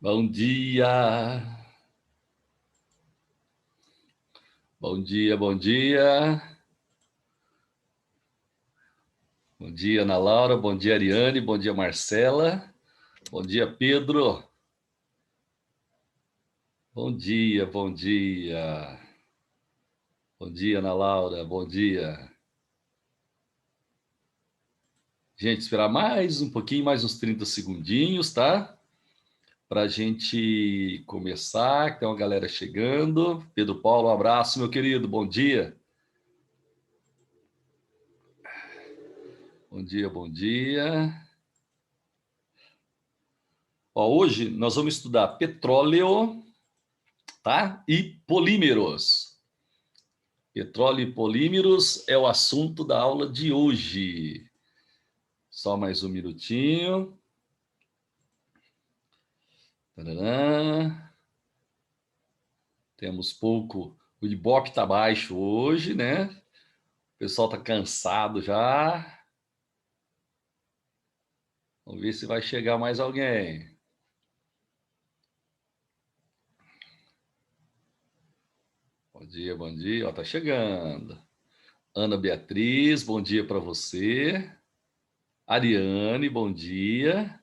Bom dia. Bom dia, bom dia. Bom dia, Ana Laura. Bom dia, Ariane. Bom dia, Marcela. Bom dia, Pedro. Bom dia, bom dia. Bom dia, Ana Laura. Bom dia. Gente, esperar mais um pouquinho, mais uns 30 segundinhos, tá? Para a gente começar, que tem uma galera chegando. Pedro Paulo, um abraço, meu querido. Bom dia. Bom dia, bom dia. Ó, hoje nós vamos estudar petróleo, tá? E polímeros. Petróleo e polímeros é o assunto da aula de hoje. Só mais um minutinho. Tadã. Temos pouco. O Ibope tá baixo hoje, né? O pessoal tá cansado já. Vamos ver se vai chegar mais alguém. Bom dia, bom dia. Ó, tá chegando. Ana Beatriz, bom dia para você. Ariane, bom dia.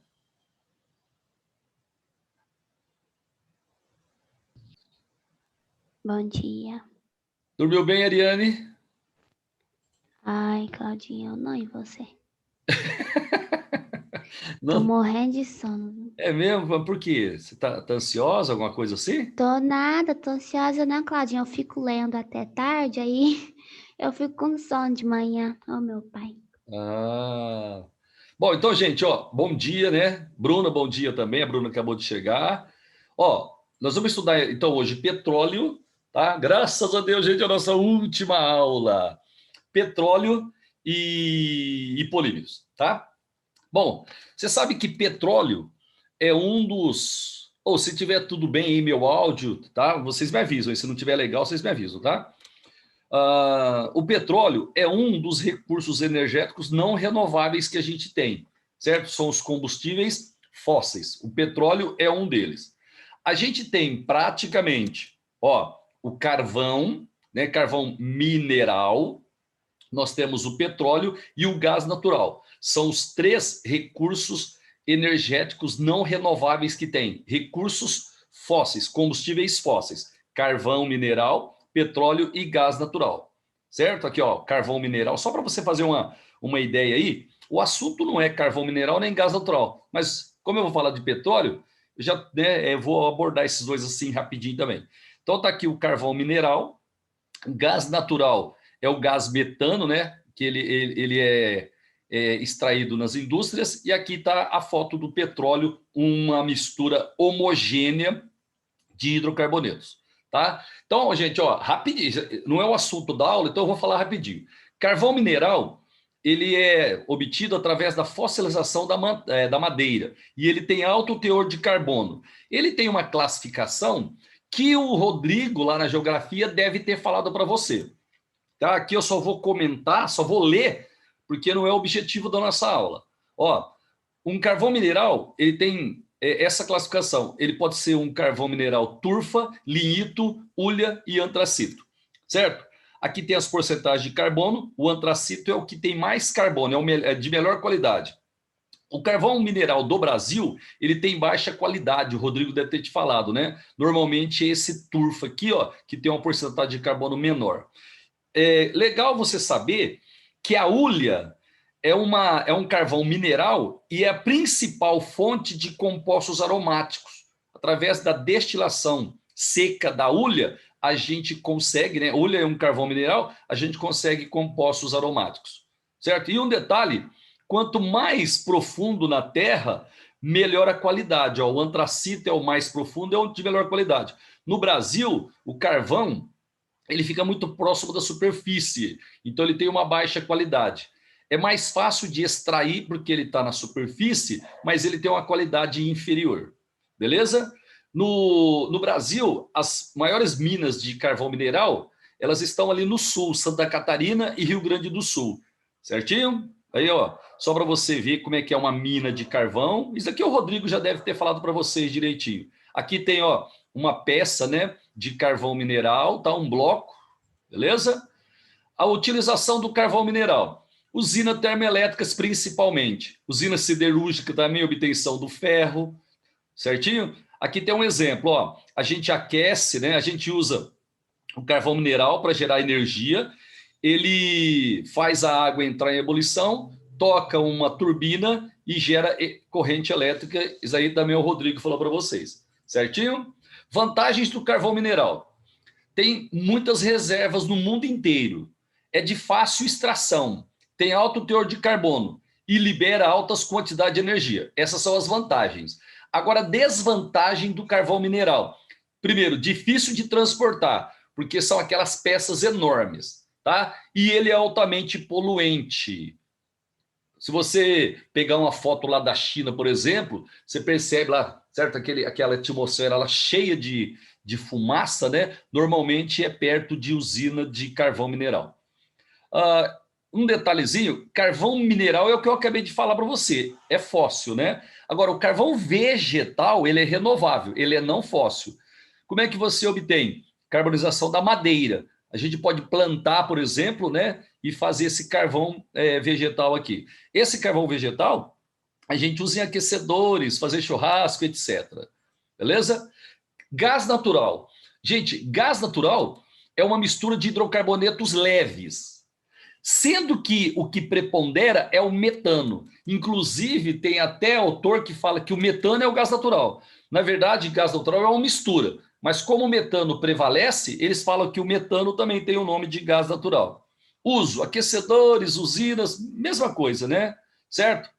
Bom dia. Dormiu bem, Ariane? Ai, Claudinha, eu não, e você? Tô Não, morrendo de sono. é mesmo? Mas por quê? Você tá ansiosa, alguma coisa assim? Tô nada, tô ansiosa, né, Claudinha? Eu fico lendo até tarde, aí eu fico com sono de manhã. Oh, meu pai. Ah. Bom, então, gente, ó, bom dia, né? Bruna, bom dia também. A Bruna acabou de chegar. Ó, nós vamos estudar então hoje petróleo, tá? Graças a Deus, gente, é a nossa última aula. Petróleo e polímeros, tá? Bom, você sabe que petróleo é um dos. Ou se tiver tudo bem aí, meu áudio, tá? Vocês me avisam. E se não tiver legal, vocês me avisam, tá? O petróleo é um dos recursos energéticos não renováveis que a gente tem, certo? São os combustíveis fósseis. O petróleo é um deles. A gente tem praticamente, ó, o carvão, né? Carvão mineral. Nós temos o petróleo e o gás natural. São os três recursos energéticos não renováveis que tem. Recursos fósseis, combustíveis fósseis, carvão mineral, petróleo e gás natural. Certo? Aqui, ó, carvão mineral. Só para você fazer uma ideia aí, o assunto não é carvão mineral nem gás natural. Mas como eu vou falar de petróleo, eu já vou abordar esses dois assim rapidinho também. Então tá aqui o carvão mineral, gás natural é o gás metano, né? Que ele é extraído nas indústrias. E aqui está a foto do petróleo, uma mistura homogênea de hidrocarbonetos, tá? Então, gente, ó, rapidinho, não é o assunto da aula, então eu vou falar rapidinho. Carvão mineral, ele é obtido através da fossilização da madeira e ele tem alto teor de carbono. Ele tem uma classificação que o Rodrigo, lá na geografia, deve ter falado para você. Tá? Aqui eu só vou comentar, só vou ler, porque não é o objetivo da nossa aula. Ó, um carvão mineral, ele tem essa classificação. Ele pode ser um carvão mineral turfa, lignito, hulha e antracito, certo? Aqui tem as porcentagens de carbono. O antracito é o que tem mais carbono, é de melhor qualidade. O carvão mineral do Brasil, ele tem baixa qualidade, o Rodrigo deve ter te falado, né? Normalmente é esse turfa aqui, ó, que tem uma porcentagem de carbono menor. É legal você saber que a hulha é um carvão mineral e é a principal fonte de compostos aromáticos. Através da destilação seca da hulha, a gente consegue, né? Hulha é um carvão mineral, a gente consegue compostos aromáticos, certo? E um detalhe, quanto mais profundo na terra, melhor a qualidade. Ó, o antracito é o mais profundo, é o de melhor qualidade. No Brasil, o carvão ele fica muito próximo da superfície, então ele tem uma baixa qualidade. É mais fácil de extrair porque ele está na superfície, mas ele tem uma qualidade inferior. Beleza? No Brasil, as maiores minas de carvão mineral, elas estão ali no sul, Santa Catarina e Rio Grande do Sul. Certinho? Aí, ó, só para você ver como é que é uma mina de carvão. Isso aqui o Rodrigo já deve ter falado para vocês direitinho. Aqui tem, ó, uma peça, né, de carvão mineral, tá? Um bloco, beleza? A utilização do carvão mineral. Usina termoelétricas principalmente. Usina siderúrgica também, obtenção do ferro, certinho? Aqui tem um exemplo, ó. A gente aquece, né? A gente usa o carvão mineral para gerar energia. Ele faz a água entrar em ebulição, toca uma turbina e gera corrente elétrica. Isso aí também o Rodrigo falou para vocês, certinho? Vantagens do carvão mineral. Tem muitas reservas no mundo inteiro. É de fácil extração, tem alto teor de carbono e libera altas quantidades de energia. Essas são as vantagens. Agora, desvantagem do carvão mineral. Primeiro, difícil de transportar, porque são aquelas peças enormes, tá? E ele é altamente poluente. Se você pegar uma foto lá da China, por exemplo, você percebe lá, certo? Aquela atmosfera lá cheia de fumaça, né? Normalmente é perto de usina de carvão mineral. Um detalhezinho, carvão mineral é o que eu acabei de falar para você, é fóssil, né? Agora, o carvão vegetal, ele é renovável, ele é não fóssil. Como é que você obtém? Carbonização da madeira. A gente pode plantar, por exemplo, né? E fazer esse carvão vegetal aqui. Esse carvão vegetal, a gente usa em aquecedores, fazer churrasco, etc. Beleza? Gás natural. Gente, gás natural é uma mistura de hidrocarbonetos leves, sendo que o que prepondera é o metano. Inclusive, tem até autor que fala que o metano é o gás natural. Na verdade, gás natural é uma mistura. Mas como o metano prevalece, eles falam que o metano também tem o nome de gás natural. Uso, aquecedores, usinas, mesma coisa, né? Certo?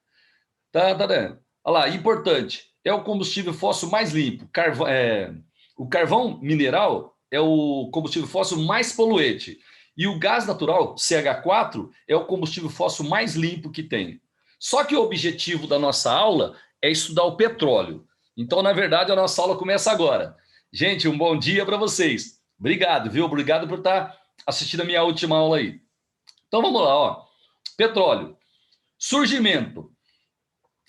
Tá. Olha lá, importante. É o combustível fóssil mais limpo. O carvão mineral é o combustível fóssil mais poluente. E o gás natural, CH4, é o combustível fóssil mais limpo que tem. Só que o objetivo da nossa aula é estudar o petróleo. Então, na verdade, a nossa aula começa agora. Gente, um bom dia para vocês. Obrigado, viu? Obrigado por estar assistindo a minha última aula aí. Então, vamos lá, ó. Petróleo. Surgimento.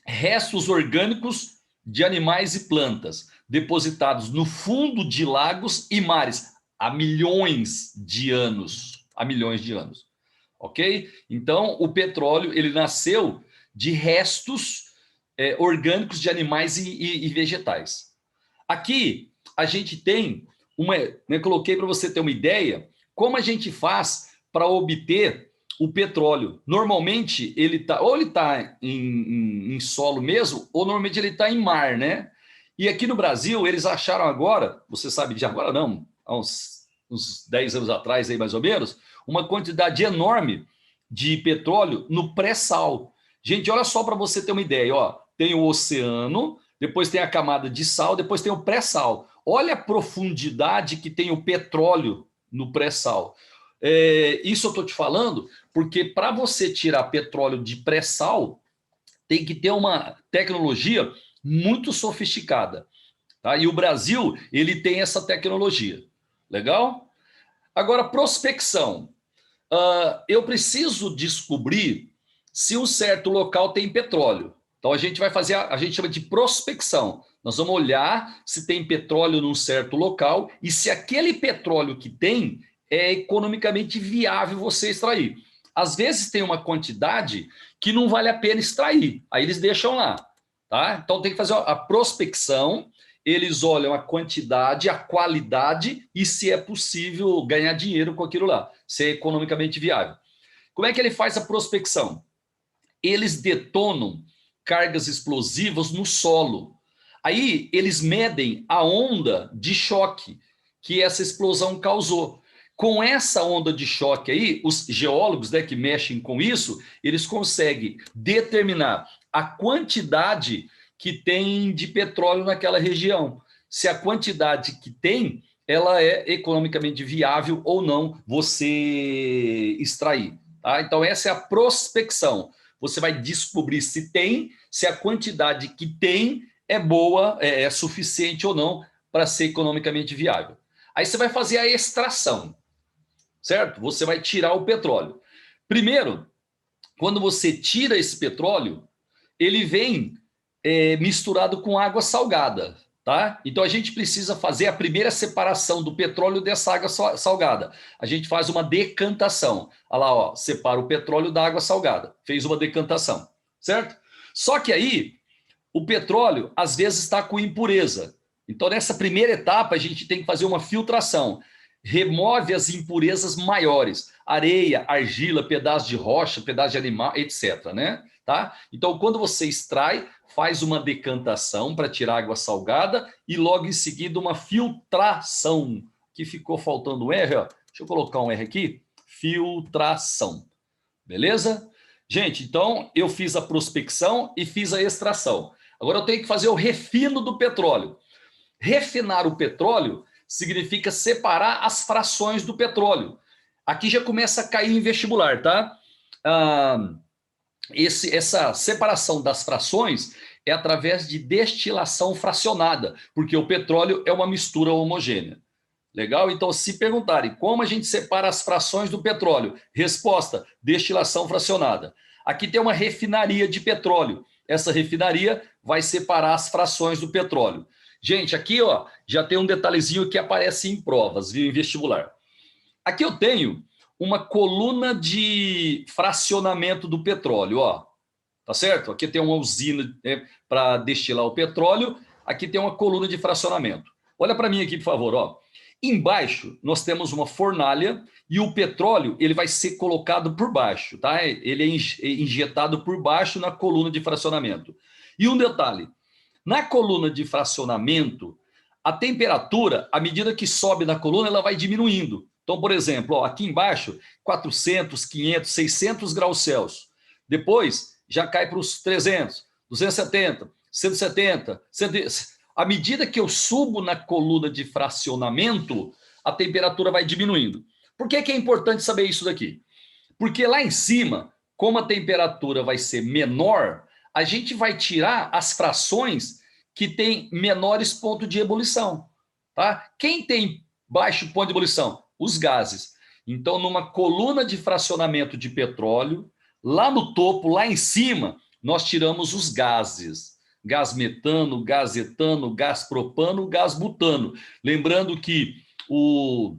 Restos orgânicos de animais e plantas depositados no fundo de lagos e mares há milhões de anos. Há milhões de anos. Ok? Então, o petróleo ele nasceu de restos orgânicos de animais e vegetais. Aqui, a gente tem coloquei para você ter uma ideia, como a gente faz para obter o petróleo. Normalmente, ele está em solo mesmo, ou normalmente ele está em mar, né? E aqui no Brasil, eles acharam agora, você sabe de agora não, há uns 10 anos atrás, aí mais ou menos, uma quantidade enorme de petróleo no pré-sal. Gente, olha só para você ter uma ideia, ó, tem o oceano, depois tem a camada de sal, depois tem o pré-sal. Olha a profundidade que tem o petróleo no pré-sal. Isso eu estou te falando porque para você tirar petróleo de pré-sal, tem que ter uma tecnologia muito sofisticada. Tá? E o Brasil ele tem essa tecnologia. Legal? Agora, prospecção. Eu preciso descobrir se um certo local tem petróleo. Então, a gente vai fazer, a gente chama de prospecção. Nós vamos olhar se tem petróleo num certo local e se aquele petróleo que tem é economicamente viável você extrair. Às vezes tem uma quantidade que não vale a pena extrair, aí eles deixam lá. Tá? Então, tem que fazer a prospecção. Eles olham a quantidade, a qualidade e se é possível ganhar dinheiro com aquilo lá, se é economicamente viável. Como é que ele faz a prospecção? Eles detonam cargas explosivas no solo. Aí eles medem a onda de choque que essa explosão causou. Com essa onda de choque aí, os geólogos, né, que mexem com isso, eles conseguem determinar a quantidade que tem de petróleo naquela região. Se a quantidade que tem, ela é economicamente viável ou não você extrair. Tá? Então, essa é a prospecção. Você vai descobrir se tem, se a quantidade que tem é boa, é suficiente ou não para ser economicamente viável. Aí você vai fazer a extração, certo? Você vai tirar o petróleo. Primeiro, quando você tira esse petróleo, ele vem misturado com água salgada, tá? Então a gente precisa fazer a primeira separação do petróleo dessa água salgada. A gente faz uma decantação. Olha lá, ó, separa o petróleo da água salgada. Fez uma decantação, certo? Só que aí o petróleo às vezes está com impureza. Então nessa primeira etapa a gente tem que fazer uma filtração. Remove as impurezas maiores, areia, argila, pedaço de rocha, pedaço de animal, etc, né? Tá? Então quando você extrai, faz uma decantação para tirar água salgada e logo em seguida uma filtração, que ficou faltando um R, ó. Deixa eu colocar um R aqui, filtração, beleza? Gente, então eu fiz a prospecção e fiz a extração. Agora eu tenho que fazer o refino do petróleo. Refinar o petróleo significa separar as frações do petróleo. Aqui já começa a cair em vestibular, tá? Essa separação das frações é através de destilação fracionada, porque o petróleo é uma mistura homogênea. Legal? Então, se perguntarem como a gente separa as frações do petróleo, resposta, destilação fracionada. Aqui tem uma refinaria de petróleo. Essa refinaria vai separar as frações do petróleo. Gente, aqui ó, já tem um detalhezinho que aparece em provas, viu, em vestibular. Aqui eu tenho uma coluna de fracionamento do petróleo, ó. Tá certo? Aqui tem uma usina, né, para destilar o petróleo. Aqui tem uma coluna de fracionamento. Olha para mim aqui, por favor, ó. Embaixo nós temos uma fornalha e o petróleo ele vai ser colocado por baixo, tá? Ele é injetado por baixo na coluna de fracionamento. E um detalhe, na coluna de fracionamento, a temperatura, à medida que sobe na coluna, ela vai diminuindo. Então, por exemplo, ó, aqui embaixo, 400, 500, 600 graus Celsius. Depois, já cai para os 300, 270, 170, 100. À medida que eu subo na coluna de fracionamento, a temperatura vai diminuindo. Por que é importante saber isso daqui? Porque lá em cima, como a temperatura vai ser menor, a gente vai tirar as frações que têm menores pontos de ebulição. Tá? Quem tem baixo ponto de ebulição? Os gases. Então, numa coluna de fracionamento de petróleo, lá no topo, lá em cima, nós tiramos os gases. Gás metano, gás etano, gás propano, gás butano. Lembrando que o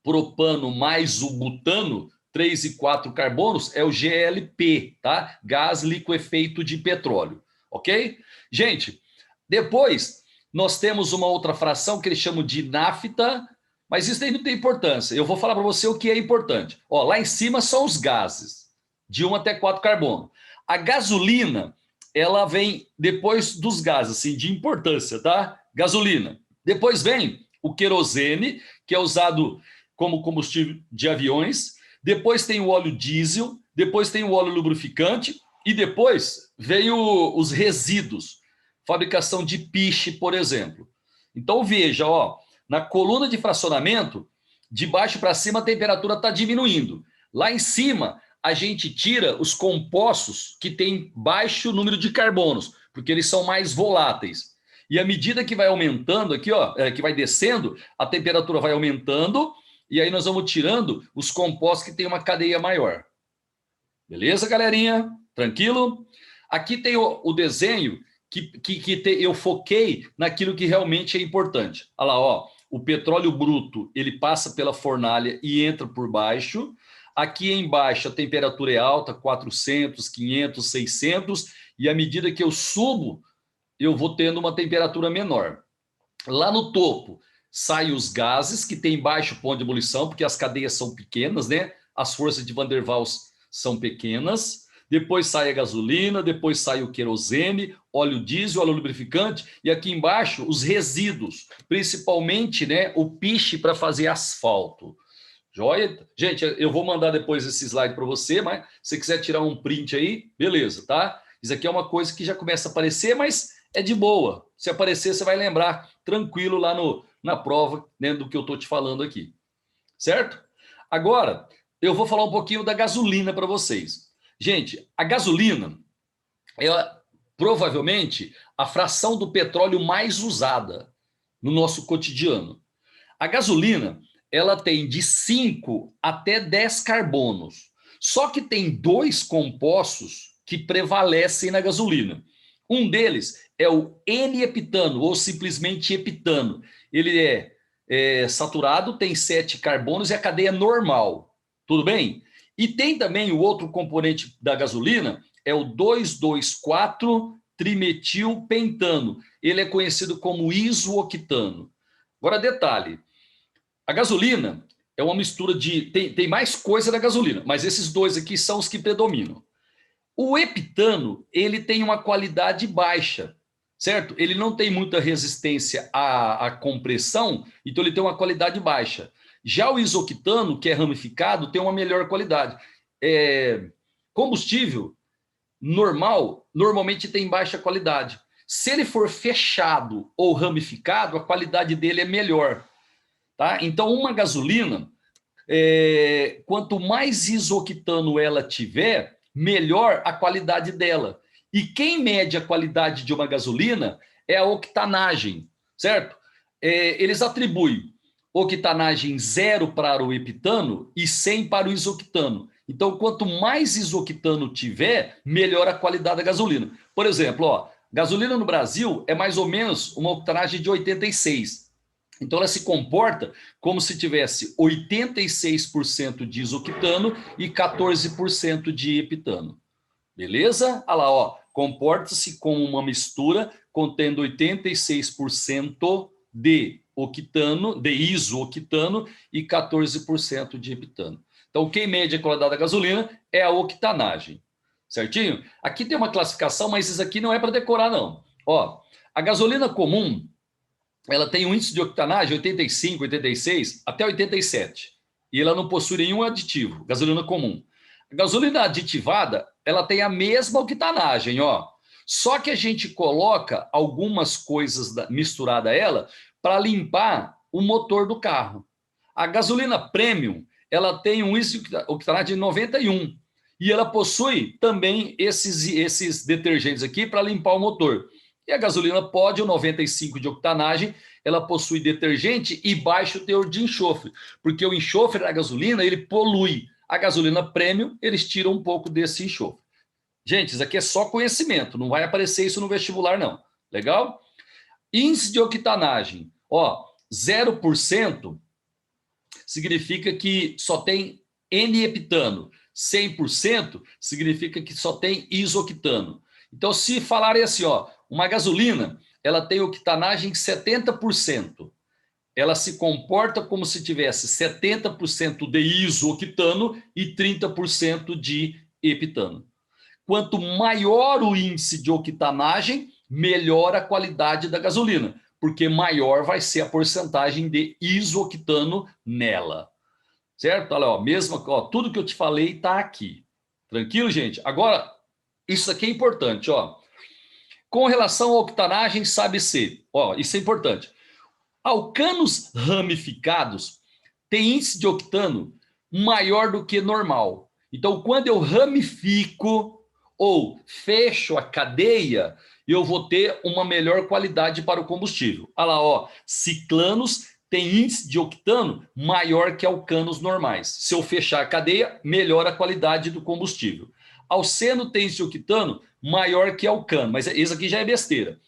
propano mais o butano, 3 e 4 carbonos, é o GLP, tá? Gás liquefeito de petróleo, ok? Gente, depois nós temos uma outra fração que eles chamam de nafta, mas isso aí não tem importância. Eu vou falar para você o que é importante. Ó, lá em cima são os gases, de 1 até 4 carbono. A gasolina, ela vem depois dos gases, assim, de importância, tá? Gasolina. Depois vem o querosene, que é usado como combustível de aviões. Depois tem o óleo diesel, depois tem o óleo lubrificante e depois veio os resíduos, fabricação de piche, por exemplo. Então veja, ó, na coluna de fracionamento, de baixo para cima a temperatura está diminuindo. Lá em cima a gente tira os compostos que têm baixo número de carbonos, porque eles são mais voláteis. E à medida que vai aumentando aqui, ó, que vai descendo, a temperatura vai aumentando e aí nós vamos tirando os compostos que têm uma cadeia maior. Beleza, galerinha? Tranquilo? Aqui tem o desenho eu foquei naquilo que realmente é importante. Olha lá, ó, o petróleo bruto, ele passa pela fornalha e entra por baixo. Aqui embaixo a temperatura é alta, 400, 500, 600, e à medida que eu subo, eu vou tendo uma temperatura menor. Lá no topo, saem os gases, que têm baixo ponto de ebulição, porque as cadeias são pequenas, né? As forças de Van der Waals são pequenas. Depois sai a gasolina, depois sai o querosene, óleo diesel, óleo lubrificante, e aqui embaixo os resíduos, principalmente, né, o piche para fazer asfalto. Joia? Gente, eu vou mandar depois esse slide para você, mas se você quiser tirar um print aí, beleza, tá? Isso aqui é uma coisa que já começa a aparecer, mas é de boa. Se aparecer, você vai lembrar tranquilo lá na prova, né, do que eu estou te falando aqui. Certo? Agora, eu vou falar um pouquinho da gasolina para vocês. Gente, a gasolina é provavelmente a fração do petróleo mais usada no nosso cotidiano. A gasolina, ela tem de 5 até 10 carbonos. Só que tem dois compostos que prevalecem na gasolina. Um deles é o N-heptano, ou simplesmente heptano. Ele é saturado, tem 7 carbonos e a cadeia é normal. Tudo bem? E tem também o outro componente da gasolina, é o 2,2,4-trimetilpentano. Ele é conhecido como isooctano. Agora, detalhe, a gasolina é uma mistura de... Tem mais coisa da gasolina, mas esses dois aqui são os que predominam. O heptano, ele tem uma qualidade baixa, certo? Ele não tem muita resistência à compressão, então ele tem uma qualidade baixa. Já o isoctano, que é ramificado, tem uma melhor qualidade. Combustível normal, normalmente tem baixa qualidade. Se ele for fechado ou ramificado, a qualidade dele é melhor. Tá? Então, uma gasolina, quanto mais isoctano ela tiver, melhor a qualidade dela. E quem mede a qualidade de uma gasolina é a octanagem, certo? Eles atribuem octanagem 0 para o heptano e 100 para o isoctano. Então, quanto mais isoctano tiver, melhor a qualidade da gasolina. Por exemplo, ó, gasolina no Brasil é mais ou menos uma octanagem de 86. Então, ela se comporta como se tivesse 86% de isoctano e 14% de heptano. Beleza? Olha lá, ó. Comporta-se como uma mistura contendo 86% de octano, de isooctano e 14% de heptano. Então, quem mede a qualidade da gasolina é a octanagem. Certinho? Aqui tem uma classificação, mas isso aqui não é para decorar, não. Ó, a gasolina comum, ela tem um índice de octanagem 85, 86, até 87. E ela não possui nenhum aditivo, gasolina comum. A gasolina aditivada, ela tem a mesma octanagem, ó. Só que a gente coloca algumas coisas misturada a ela para limpar o motor do carro. A gasolina premium, ela tem um índice de octanagem de 91. E ela possui também esses detergentes aqui para limpar o motor. E a gasolina pode, o 95 de octanagem, ela possui detergente e baixo teor de enxofre, porque o enxofre da gasolina, ele polui. A gasolina premium, eles tiram um pouco desse enxofre. Gente, isso aqui é só conhecimento, não vai aparecer isso no vestibular, não. Legal? Índice de octanagem, ó, 0% significa que só tem N-heptano. 100% significa que só tem isoctano. Então, se falarem assim, ó, uma gasolina, ela tem octanagem 70%. Ela se comporta como se tivesse 70% de isoctano e 30% de heptano. Quanto maior o índice de octanagem, melhor a qualidade da gasolina, porque maior vai ser a porcentagem de isoctano nela. Certo? Olha, ó, mesmo, ó, tudo que eu te falei está aqui. Tranquilo, gente? Agora, isso aqui é importante, ó. Com relação à octanagem, sabe-se, ó, isso é importante. Alcanos ramificados têm índice de octano maior do que normal. Então, quando eu ramifico ou fecho a cadeia, eu vou ter uma melhor qualidade para o combustível. Olha lá, ó, ciclanos têm índice de octano maior que alcanos normais. Se eu fechar a cadeia, melhora a qualidade do combustível. Alceno tem índice de octano maior que alcano, mas esse aqui já é besteira.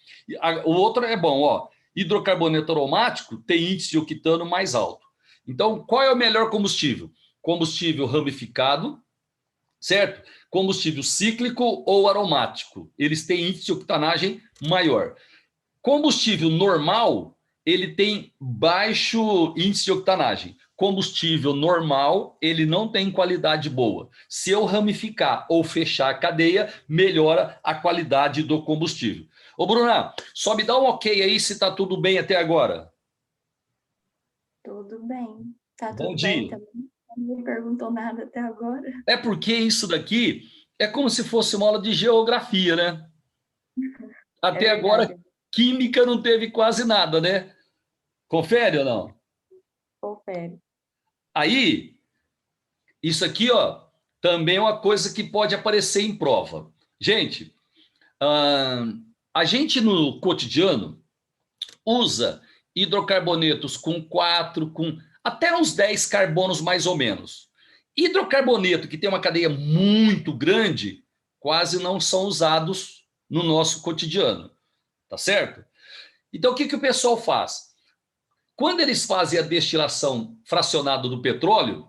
O outro é bom, ó. Hidrocarboneto aromático tem índice de octano mais alto. Então, qual é o melhor combustível? Combustível ramificado, certo? Combustível cíclico ou aromático. Eles têm índice de octanagem maior. Combustível normal, ele tem baixo índice de octanagem. Combustível normal, ele não tem qualidade boa. Se eu ramificar ou fechar a cadeia, melhora a qualidade do combustível. Ô, Bruna, só me dá um ok aí se está tudo bem até agora. Tudo bem. Tá Bom tudo dia. bem também. Não me perguntou nada até agora. É porque isso daqui é como se fosse uma aula de geografia, né? Até agora, química não teve quase nada, né? Confere ou não? Confere. Aí, isso aqui, ó, também é uma coisa que pode aparecer em prova. Gente, a gente no cotidiano usa hidrocarbonetos com 4, com até uns 10 carbonos mais ou menos. Hidrocarboneto que tem uma cadeia muito grande, quase não são usados no nosso cotidiano, tá certo? Então, o que o pessoal faz? Quando eles fazem a destilação fracionada do petróleo,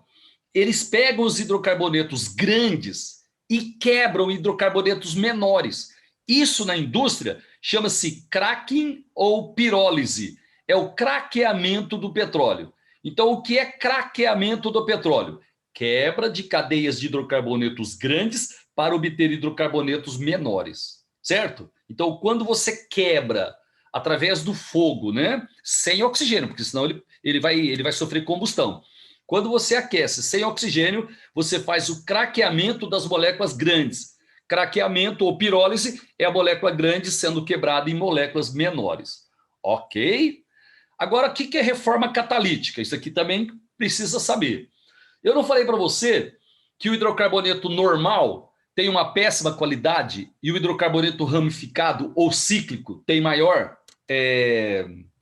eles pegam os hidrocarbonetos grandes e quebram hidrocarbonetos menores. Isso na indústria chama-se cracking ou pirólise. É o craqueamento do petróleo. Então, o que é craqueamento do petróleo? Quebra de cadeias de hidrocarbonetos grandes para obter hidrocarbonetos menores, certo? Então, quando você quebra através do fogo, né, sem oxigênio, porque senão ele vai sofrer combustão. Quando você aquece sem oxigênio, você faz o craqueamento das moléculas grandes. Craqueamento ou pirólise é a molécula grande sendo quebrada em moléculas menores. Ok? Agora, o que é reforma catalítica? Isso aqui também precisa saber. Eu não falei para você que o hidrocarboneto normal tem uma péssima qualidade e o hidrocarboneto ramificado ou cíclico tem maior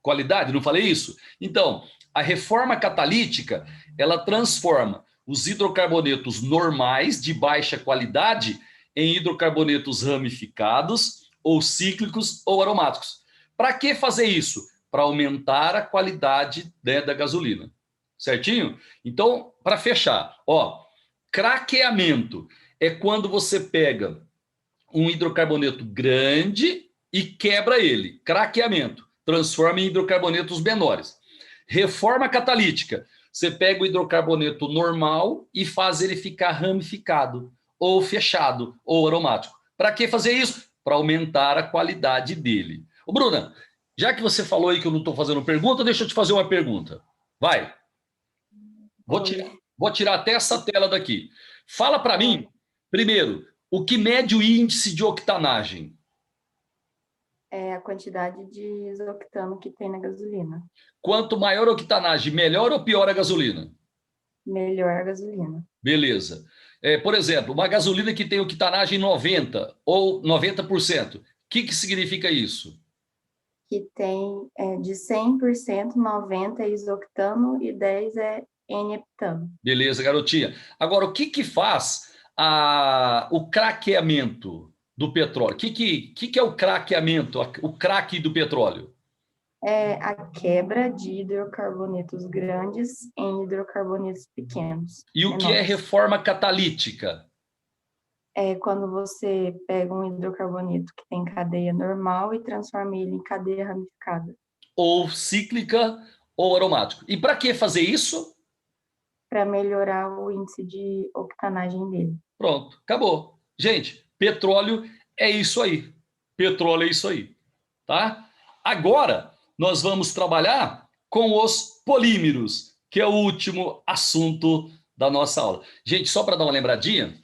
qualidade? Não falei isso? Então, a reforma catalítica, ela transforma os hidrocarbonetos normais de baixa qualidade em hidrocarbonetos ramificados ou cíclicos ou aromáticos. Para que fazer isso? Para aumentar a qualidade, né, da gasolina. Certinho? Então, para fechar, ó, craqueamento é quando você pega um hidrocarboneto grande e quebra ele. Craqueamento. Transforma em hidrocarbonetos menores. Reforma catalítica. Você pega o hidrocarboneto normal e faz ele ficar ramificado, ou fechado, ou aromático. Para que fazer isso? Para aumentar a qualidade dele. Ô, Bruna, já que você falou aí que eu não estou fazendo pergunta, deixa eu te fazer uma pergunta. Vai. Vou tirar até essa tela daqui. Fala para mim, primeiro, o que mede o índice de octanagem? É a quantidade de isoctano que tem na gasolina. Quanto maior a octanagem, melhor ou pior a gasolina? Melhor a gasolina. Beleza. Por exemplo, uma gasolina que tem octanagem 90 ou 90%, o que significa isso? Que tem de 100%, 90% é isoctano e 10% é N-heptano. Beleza, garotinha. Agora, o que faz o craqueamento do petróleo? O que é o craqueamento, o craque do petróleo? É a quebra de hidrocarbonetos grandes em hidrocarbonetos pequenos. E o que é reforma catalítica? É quando você pega um hidrocarboneto que tem cadeia normal e transforma ele em cadeia ramificada. Ou cíclica ou aromático. E para que fazer isso? Para melhorar o índice de octanagem dele. Pronto, acabou. Gente, petróleo é isso aí. Petróleo é isso aí, tá? Agora, nós vamos trabalhar com os polímeros, que é o último assunto da nossa aula. Gente, só para dar uma lembradinha,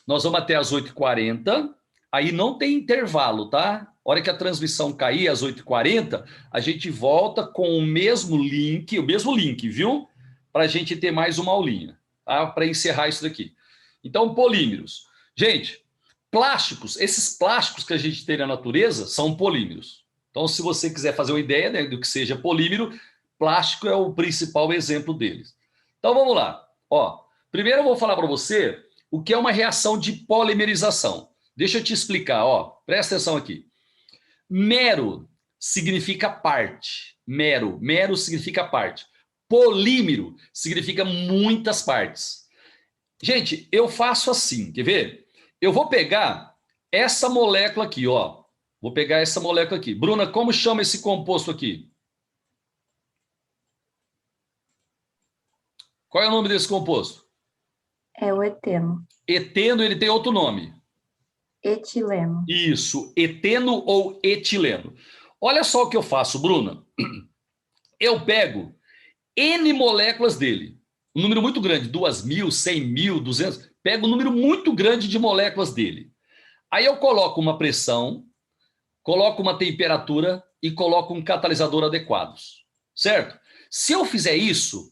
nós vamos até às 8h40, aí não tem intervalo, tá? A hora que a transmissão cair, às 8h40, a gente volta com o mesmo link, viu? Para a gente ter mais uma aulinha, tá? Para encerrar isso daqui. Então, polímeros. Gente, plásticos, esses plásticos que a gente tem na natureza são polímeros. Então, se você quiser fazer uma ideia, né, do que seja polímero, plástico é o principal exemplo deles. Então, vamos lá. Ó, primeiro eu vou falar para você o que é uma reação de polimerização. Deixa eu te explicar, ó. Presta atenção aqui. Mero significa parte. Mero significa parte. Polímero significa muitas partes. Gente, eu faço assim, quer ver? Eu vou pegar essa molécula aqui, ó. Vou pegar essa molécula aqui. Bruna, como chama esse composto aqui? Qual é o nome desse composto? É o eteno. Eteno, ele tem outro nome. Etileno. Isso, eteno ou etileno. Olha só o que eu faço, Bruna. Eu pego N moléculas dele. Um número muito grande, 2.000, 100.000, 200. Pego um número muito grande de moléculas dele. Aí eu coloco uma pressão, coloco uma temperatura e coloco um catalisador adequados. Certo? Se eu fizer isso,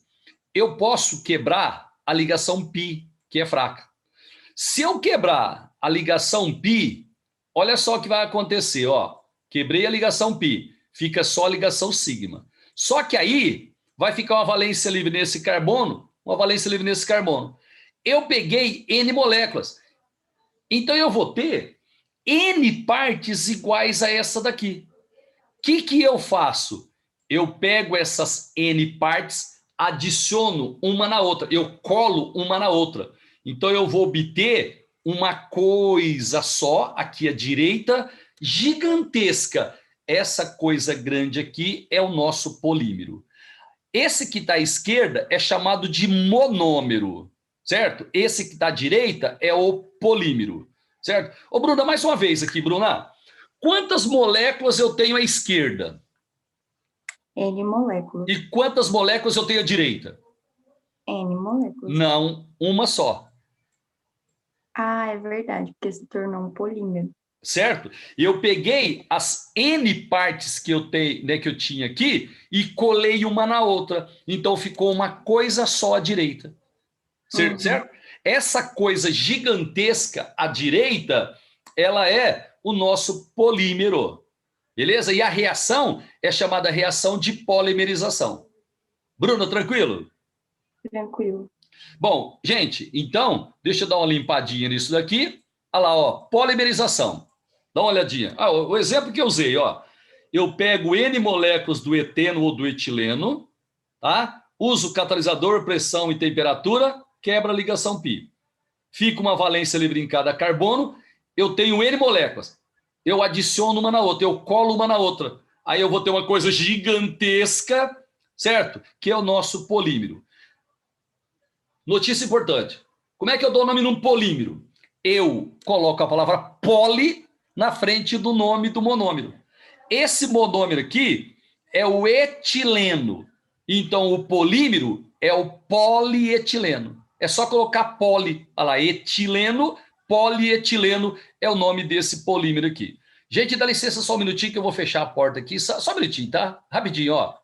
eu posso quebrar a ligação π, que é fraca. Se eu quebrar a ligação π, olha só o que vai acontecer, ó. Quebrei a ligação π, fica só a ligação sigma. Só que aí vai ficar uma valência livre nesse carbono, uma valência livre nesse carbono. eu peguei N moléculas. Então, eu vou ter N partes iguais a essa daqui. O que eu faço? Eu pego essas N partes, adiciono uma na outra. Eu colo uma na outra. Então, eu vou obter uma coisa só, aqui à direita, gigantesca. Essa coisa grande aqui é o nosso polímero. Esse que está à esquerda é chamado de monômero, certo? Esse que está à direita é o polímero, certo? Ô, Bruna, mais uma vez aqui, Bruna. Quantas moléculas eu tenho à esquerda? N moléculas. E quantas moléculas eu tenho à direita? N moléculas. Não, uma só. Ah, é verdade, porque se tornou um polímero. Certo? Eu peguei as N partes que eu tenho, né, que eu tinha aqui e colei uma na outra. Então ficou uma coisa só à direita. Certo? Certo? Essa coisa gigantesca à direita, ela é o nosso polímero. Beleza? E a reação é chamada reação de polimerização. Bruno, tranquilo? Tranquilo. Bom, gente, então, deixa eu dar uma limpadinha nisso daqui. Olha lá, ó, polimerização. Dá uma olhadinha. O exemplo que eu usei, ó. Eu pego N moléculas do eteno ou do etileno, tá? Uso catalisador, pressão e temperatura, quebra a ligação π. Fica uma valência livre em cada carbono. Eu tenho N moléculas. Eu adiciono uma na outra, eu colo uma na outra. Aí eu vou ter uma coisa gigantesca, certo? Que é o nosso polímero. Notícia importante. Como é que eu dou o nome num polímero? Eu coloco a palavra poli na frente do nome do monômero. Esse monômero aqui é o etileno. Então, o polímero é o polietileno. É só colocar poli. Olha lá, etileno, polietileno é o nome desse polímero aqui. Gente, dá licença só um minutinho que eu vou fechar a porta aqui. Só um minutinho, tá? Rapidinho, ó.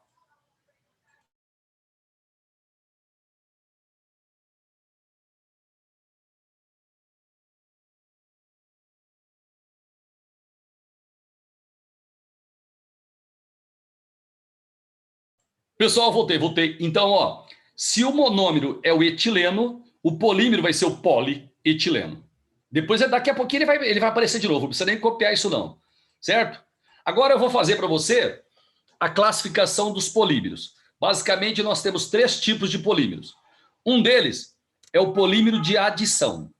Pessoal, voltei. Então, ó, se o monômero é o etileno, o polímero vai ser o polietileno. Depois, daqui a pouquinho, ele vai aparecer de novo. Não precisa nem copiar isso não, certo? Agora eu vou fazer para você a classificação dos polímeros. Basicamente, nós temos 3 tipos de polímeros. Um deles é o polímero de adição.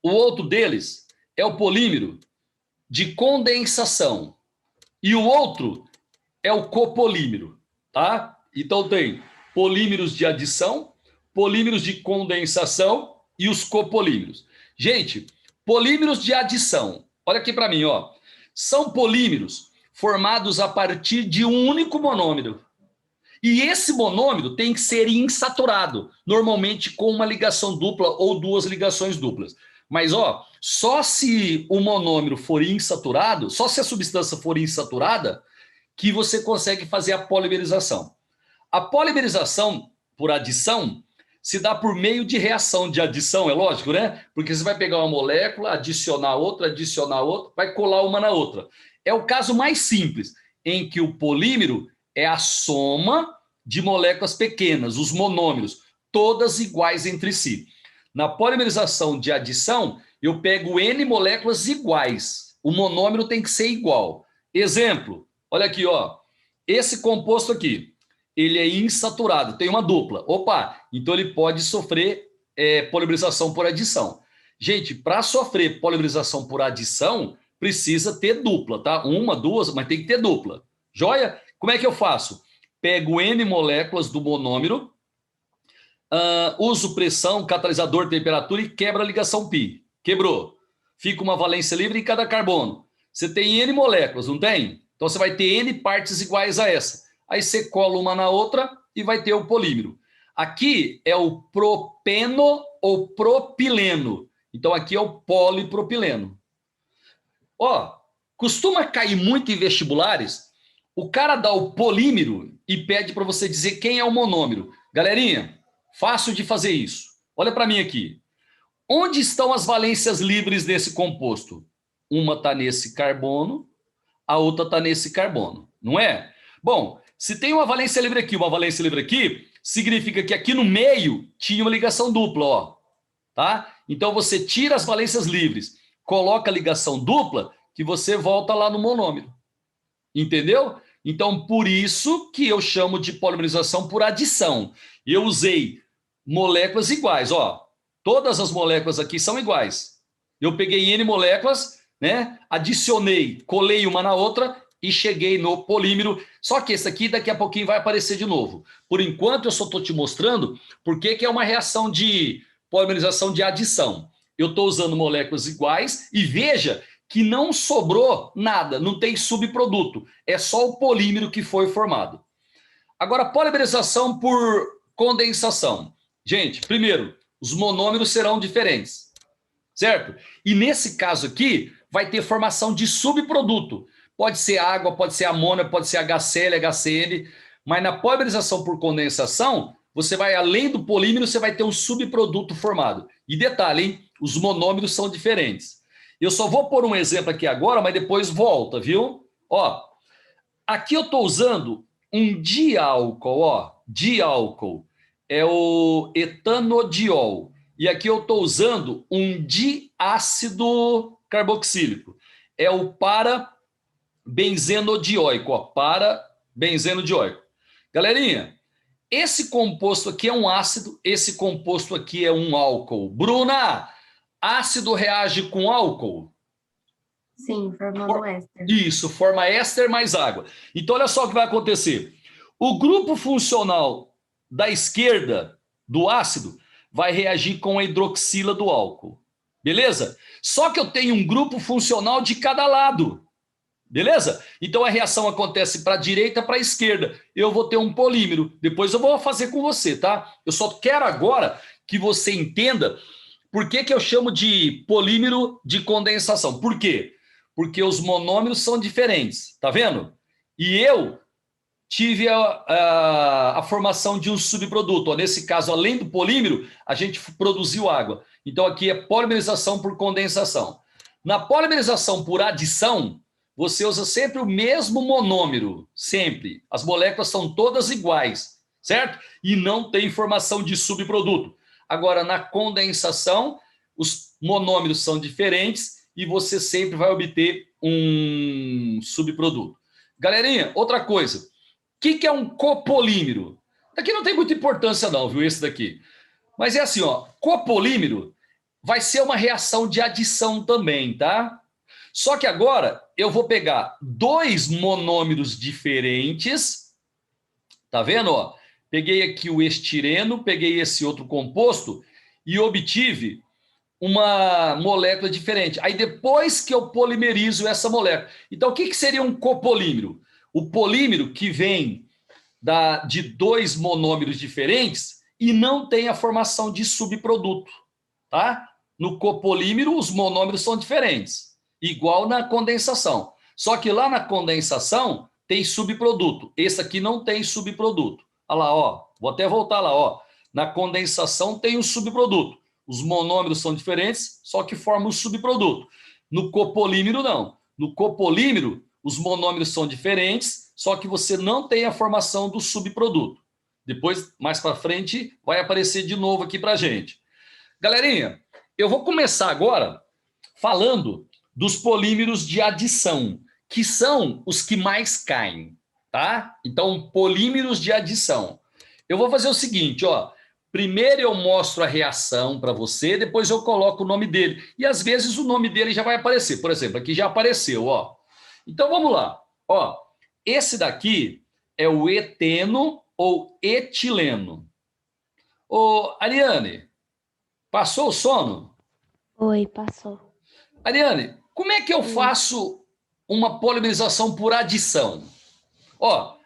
O outro deles é o polímero de condensação. E o outro é o copolímero. Tá? Então tem polímeros de adição, polímeros de condensação e os copolímeros. Gente, polímeros de adição, olha aqui para mim, ó. São polímeros formados a partir de um único monômero. E esse monômero tem que ser insaturado, normalmente com uma ligação dupla ou 2 ligações duplas. Mas, ó, só se o monômero for insaturado, só se a substância for insaturada, que você consegue fazer a polimerização. A polimerização por adição se dá por meio de reação de adição, é lógico, né? Porque você vai pegar uma molécula, adicionar outra, vai colar uma na outra. É o caso mais simples, em que o polímero é a soma de moléculas pequenas, os monômeros, todas iguais entre si. Na polimerização de adição, eu pego N moléculas iguais. O monômero tem que ser igual. Exemplo, olha aqui, ó. Esse composto aqui, ele é insaturado, tem uma dupla. Opa, então ele pode sofrer polimerização por adição. Gente, para sofrer polimerização por adição, precisa ter dupla, tá? Uma, 2, mas tem que ter dupla. Joia? Como é que eu faço? Pego N moléculas do monômero, uso pressão, catalisador, temperatura e quebra a ligação π. Quebrou. Fica uma valência livre em cada carbono. Você tem N moléculas, não tem? Então você vai ter N partes iguais a essa. Aí você cola uma na outra e vai ter o polímero. Aqui é o propeno ou propileno. Então aqui é o polipropileno. Ó, costuma cair muito em vestibulares. O cara dá o polímero e pede para você dizer quem é o monômero. Galerinha, fácil de fazer isso. Olha para mim aqui. Onde estão as valências livres desse composto? Uma está nesse carbono, a outra está nesse carbono, não é? Bom, se tem uma valência livre aqui, significa que aqui no meio tinha uma ligação dupla, ó. tá? Então você tira as valências livres, coloca a ligação dupla, que você volta lá no monômero. Entendeu? Então, por isso que eu chamo de polimerização por adição. Eu usei moléculas iguais, ó. Todas as moléculas aqui são iguais. Eu peguei N moléculas, né? Adicionei, colei uma na outra e cheguei no polímero. Só que esse aqui daqui a pouquinho vai aparecer de novo. Por enquanto, eu só estou te mostrando por que é uma reação de polimerização de adição. Eu estou usando moléculas iguais e veja que não sobrou nada, não tem subproduto. É só o polímero que foi formado. Agora, polimerização por condensação. Gente, primeiro, os monômeros serão diferentes, certo? E nesse caso aqui, vai ter formação de subproduto. Pode ser água, pode ser amônia, pode ser HCl, HCl, mas na polimerização por condensação, você vai, além do polímero, você vai ter um subproduto formado. E detalhe, hein? Os monômeros são diferentes. Eu só vou pôr um exemplo aqui agora, mas depois volta, viu? Ó, aqui eu estou usando um diálcool, ó. Diálcool é o etanodiol. E aqui eu estou usando um diácido carboxílico. É o para-benzenodioico, ó. Para-benzenodioico. Galerinha, esse composto aqui é um ácido, esse composto aqui é um álcool. Bruna, ácido reage com álcool? Sim, formando éster. Isso, forma éster mais água. Então, olha só o que vai acontecer. O grupo funcional da esquerda do ácido vai reagir com a hidroxila do álcool. Beleza? Só que eu tenho um grupo funcional de cada lado. Beleza? Então, a reação acontece para a direita e para a esquerda. Eu vou ter um polímero. Depois eu vou fazer com você, tá? Eu só quero agora que você entenda por que eu chamo de polímero de condensação. Por quê? Porque os monômeros são diferentes, tá vendo? E eu tive a formação de um subproduto. Ó, nesse caso, além do polímero, a gente produziu água. Então, aqui é polimerização por condensação. Na polimerização por adição, você usa sempre o mesmo monômero, sempre. As moléculas são todas iguais, certo? E não tem formação de subproduto. Agora, na condensação, os monômeros são diferentes e você sempre vai obter um subproduto. Galerinha, outra coisa. O que é um copolímero? Daqui não tem muita importância não, viu, esse daqui. Mas é assim, ó, copolímero vai ser uma reação de adição também, tá? Só que agora eu vou pegar dois monômeros diferentes, tá vendo, ó? Peguei aqui o estireno, peguei esse outro composto e obtive uma molécula diferente. Aí depois que eu polimerizo essa molécula. Então, o que seria um copolímero? O polímero que vem de dois monômeros diferentes e não tem a formação de subproduto, tá? No copolímero, os monômeros são diferentes, igual na condensação. Só que lá na condensação tem subproduto. Esse aqui não tem subproduto. Olha lá, ó. Vou até voltar lá, ó. Na condensação tem um subproduto. Os monômeros são diferentes, só que formam um subproduto. No copolímero, não. No copolímero, os monômeros são diferentes, só que você não tem a formação do subproduto. Depois, mais para frente, vai aparecer de novo aqui para a gente. Galerinha, eu vou começar agora falando dos polímeros de adição, que são os que mais caem, tá? Então, polímeros de adição. Eu vou fazer o seguinte, ó. Primeiro eu mostro a reação para você, depois eu coloco o nome dele. E às vezes o nome dele já vai aparecer. Por exemplo, aqui já apareceu, ó. Então vamos lá. Ó, esse daqui é o eteno ou etileno. Ô, Ariane, passou o sono? Oi, passou. Ariane, como é que eu faço uma polimerização por adição? Ó,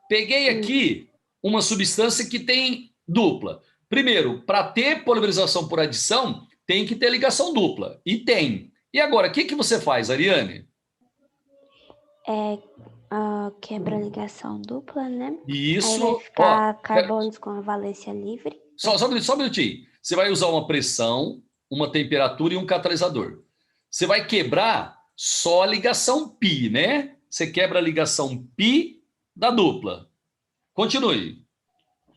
peguei aqui uma substância que tem dupla. Primeiro, para ter polimerização por adição, tem que ter ligação dupla. E tem. E agora, o que você faz, Ariane? Quebra a ligação dupla, né? Isso. Aí vai ficar carbonos com a valência livre. Só um minutinho. Você vai usar uma pressão, uma temperatura e um catalisador. Você vai quebrar só a ligação π, né? Você quebra a ligação π da dupla. Continue.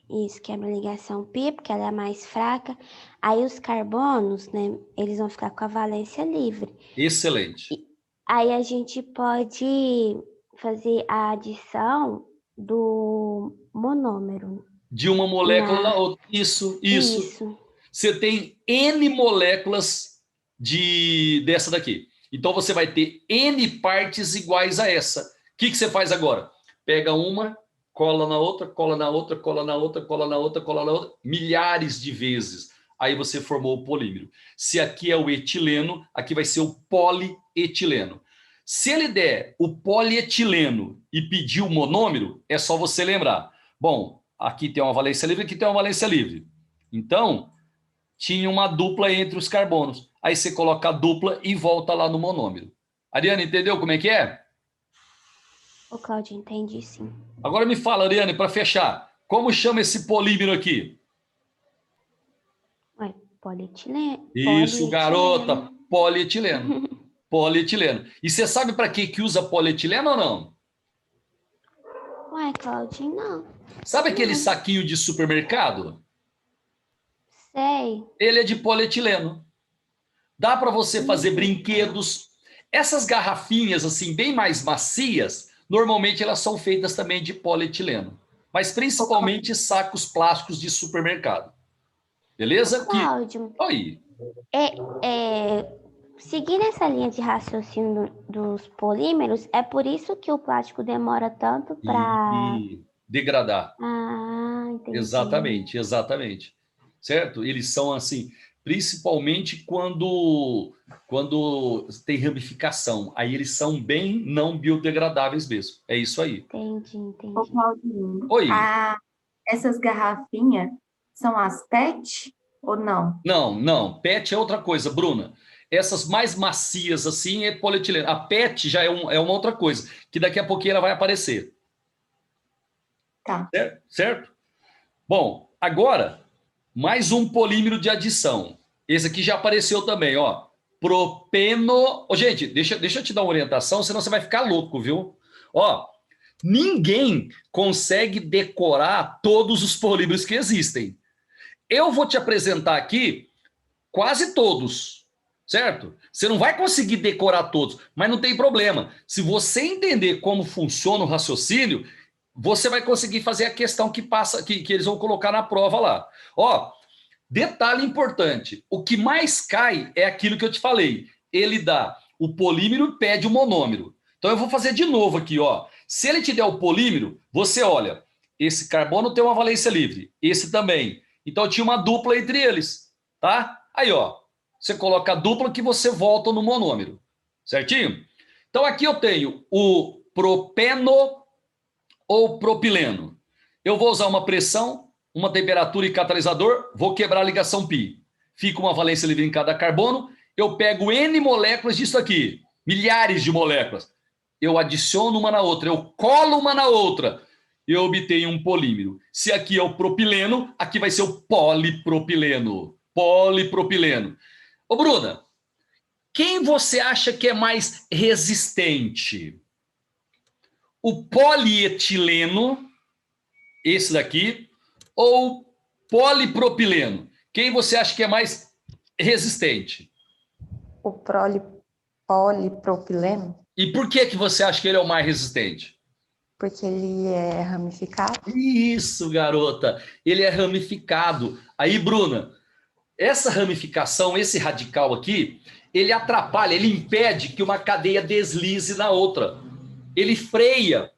Isso, quebra a ligação π, porque ela é mais fraca. Aí os carbonos, né, eles vão ficar com a valência livre. Excelente. Aí a gente pode fazer a adição do monômero. De uma molécula na Na... outra. Isso. Isso. Você tem N moléculas dessa daqui. Então você vai ter N partes iguais a essa. O que você faz agora? Pega uma, cola na outra, cola na outra, cola na outra, cola na outra, cola na outra, milhares de vezes. Aí você formou o polímero. Se aqui é o etileno, aqui vai ser o polietileno. Se ele der o polietileno e pedir o monômero, é só você lembrar. Bom, aqui tem uma valência livre, aqui tem uma valência livre. Então, tinha uma dupla entre os carbonos. Aí você coloca a dupla e volta lá no monômero. Ariane, entendeu como é que é? Ô, Cláudio, entendi sim. Agora me fala, Ariane, para fechar, como chama esse polímero aqui? Ué, polietileno. Isso, garota, polietileno. Polietileno. E você sabe para que usa polietileno ou não? Ué, Cláudio, não. Sabe aquele saquinho de supermercado? Sei. Ele é de polietileno. Dá para você fazer brinquedos. Essas garrafinhas assim bem mais macias, normalmente elas são feitas também de polietileno, mas principalmente sacos plásticos de supermercado. Beleza? Ô, Cláudio, Oi. seguindo essa linha de raciocínio dos polímeros, é por isso que o plástico demora tanto para degradar. Ah, entendi. Exatamente. Certo? Eles são assim, principalmente quando tem ramificação. Aí eles são bem não biodegradáveis mesmo. É isso aí. Entendi. Ô, Claudinho, Oi. essas garrafinhas são as PET ou não? Não. PET é outra coisa, Bruna. Essas mais macias assim é polietileno. A PET já é uma outra coisa, que daqui a pouquinho ela vai aparecer. Tá. Certo? Bom, agora, mais um polímero de adição. Esse aqui já apareceu também, ó. Propeno... Ô, gente, deixa eu te dar uma orientação, senão você vai ficar louco, viu? Ó, ninguém consegue decorar todos os polímeros que existem. Eu vou te apresentar aqui quase todos, certo? Você não vai conseguir decorar todos, mas não tem problema. Se você entender como funciona o raciocínio, você vai conseguir fazer a questão que eles vão colocar na prova lá. Ó, detalhe importante, o que mais cai é aquilo que eu te falei. Ele dá o polímero e pede o monômero. Então eu vou fazer de novo aqui, ó. Se ele te der o polímero, você olha, esse carbono tem uma valência livre, esse também. Então tinha uma dupla entre eles, tá? Aí, ó, você coloca a dupla que você volta no monômero, certinho? Então aqui eu tenho o propeno ou propileno. Eu vou usar uma pressão, uma temperatura e catalisador, vou quebrar a ligação π. Fica uma valência livre em cada carbono, eu pego N moléculas disso aqui, milhares de moléculas. Eu adiciono uma na outra, eu colo uma na outra, eu obtenho um polímero. Se aqui é o propileno, aqui vai ser o polipropileno. Polipropileno. Ô, Bruna, quem você acha que é mais resistente? O polietileno, esse daqui, ou polipropileno? Quem você acha que é mais resistente? O polipropileno? E por que você acha que ele é o mais resistente? Porque ele é ramificado. Isso, garota. Ele é ramificado. Aí, Bruna, essa ramificação, esse radical aqui, ele atrapalha, ele impede que uma cadeia deslize na outra. Ele freia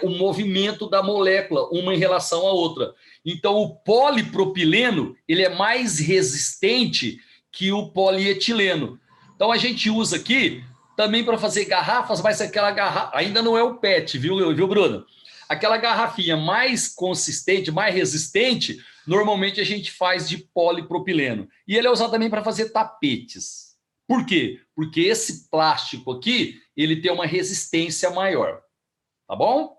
o movimento da molécula, uma em relação à outra. Então, o polipropileno, ele é mais resistente que o polietileno. Então, a gente usa aqui também para fazer garrafas, mas aquela garrafa ainda não é o PET, viu, Bruno? Aquela garrafinha mais consistente, mais resistente, normalmente a gente faz de polipropileno. E ele é usado também para fazer tapetes. Por quê? Porque esse plástico aqui, ele tem uma resistência maior. Tá bom?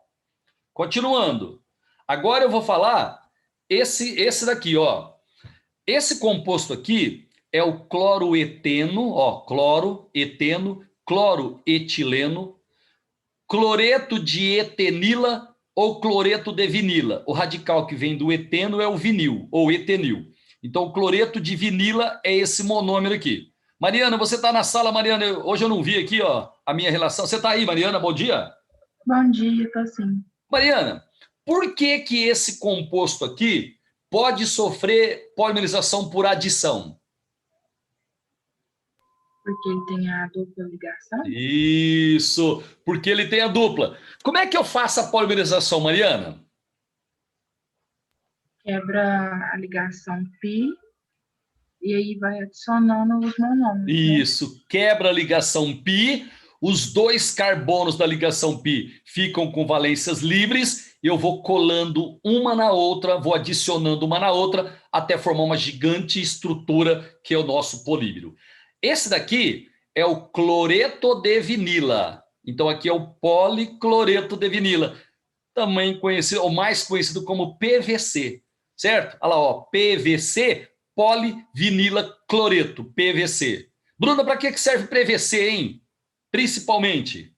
Continuando. Agora eu vou falar esse daqui, ó. Esse composto aqui é o cloroeteno, ó, cloroeteno, cloroetileno, cloreto de etenila ou cloreto de vinila. O radical que vem do eteno é o vinil, ou etenil. Então, o cloreto de vinila é esse monômero aqui. Mariana, você está na sala, Mariana? Hoje eu não vi aqui, ó, a minha relação. Você está aí, Mariana? Bom dia. Bom dia, tô sim. Mariana, por que que esse composto aqui pode sofrer polimerização por adição? Porque ele tem a dupla ligação. Isso, porque ele tem a dupla. Como é que eu faço a polimerização, Mariana? Quebra a ligação π e aí vai adicionando os monômeros. Isso, quebra a ligação π, os dois carbonos da ligação π ficam com valências livres, eu vou colando uma na outra, vou adicionando uma na outra, até formar uma gigante estrutura que é o nosso polímero. Esse daqui é o cloreto de vinila. Então aqui é o policloreto de vinila, também conhecido, ou mais conhecido como PVC, certo? Olha lá, ó, PVC, polivinila cloreto, PVC. Bruna, para que serve PVC, hein? Principalmente.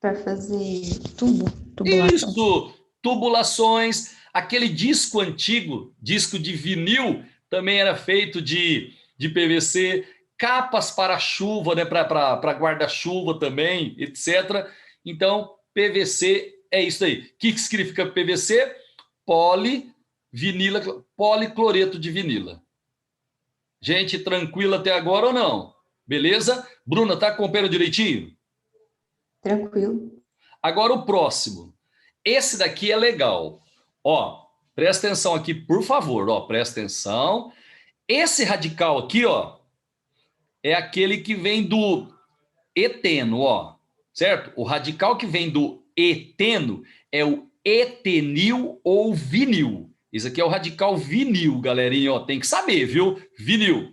Para fazer tubulação. Isso, tubulações. Aquele disco antigo, disco de vinil, também era feito de PVC. Capas para chuva, né, para guarda-chuva também, etc. Então, PVC é isso aí. O que significa PVC? Policloreto de vinila. Gente, tranquilo até agora ou não? Beleza? Bruna, tá acompanhando direitinho? Tranquilo. Agora o próximo. Esse daqui é legal. Ó, presta atenção aqui, por favor. Ó, presta atenção. Esse radical aqui, ó, é aquele que vem do eteno, ó, certo? O radical que vem do eteno é o etenil ou vinil. Esse aqui é o radical vinil, galerinha, ó, tem que saber, viu? Vinil.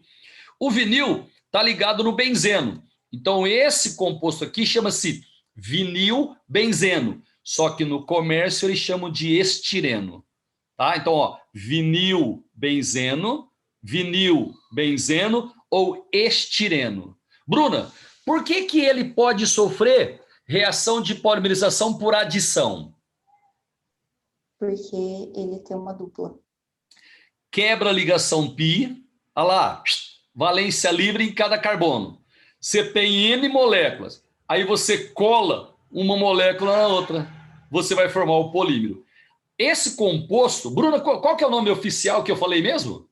O vinil tá ligado no benzeno. Então esse composto aqui chama-se vinil benzeno, só que no comércio eles chamam de estireno, tá? Então, ó, vinil benzeno ou estireno. Bruna, por que que ele pode sofrer reação de polimerização por adição? Porque ele tem uma dupla. Quebra a ligação π, olha lá, valência livre em cada carbono. Você tem N moléculas, aí você cola uma molécula na outra, você vai formar o polímero. Esse composto, Bruna, qual que é o nome oficial que eu falei mesmo?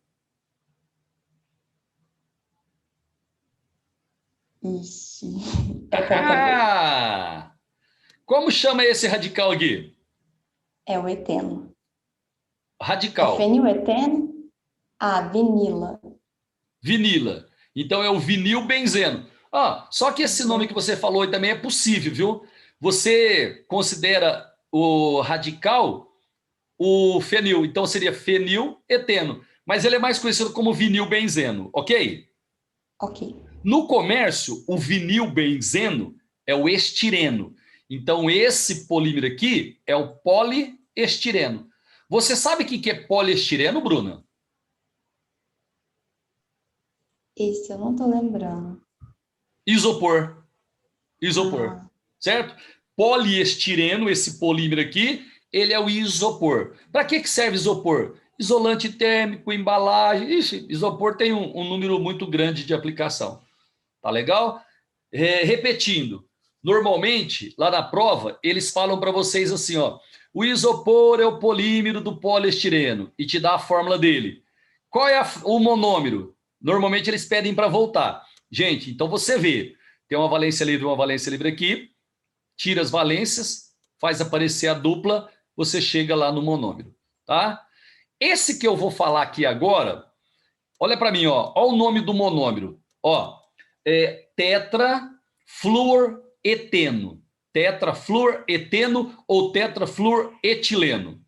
Ixi. Ah! Como chama esse radical aqui? É o eteno. Radical. É fenileteno? Ah, vinila. Vinila. Então é o vinil benzeno. Ah, só que esse nome que você falou aí também é possível, viu? Você considera o radical o fenil, então seria fenil eteno, mas ele é mais conhecido como vinil benzeno, ok? Ok. No comércio, o vinil benzeno é o estireno. Então esse polímero aqui é o poliestireno. Você sabe o que é poliestireno, Bruna? Esse eu não tô lembrando. Isopor. Isopor, Ah. certo? Poliestireno, esse polímero aqui, ele é o isopor. Para que serve isopor? Isolante térmico, embalagem. Ixi, isopor tem um número muito grande de aplicação. Tá legal? Repetindo, normalmente, lá na prova, eles falam para vocês assim, ó, o isopor é o polímero do poliestireno e te dá a fórmula dele. Qual é o monômero? Normalmente eles pedem para voltar. Gente, então você vê, tem uma valência livre aqui, tira as valências, faz aparecer a dupla, você chega lá no monômero, tá? Esse que eu vou falar aqui agora, olha para mim, ó o nome do monômero, ó, é tetrafluoreteno, tetrafluoreteno ou tetrafluoretileno.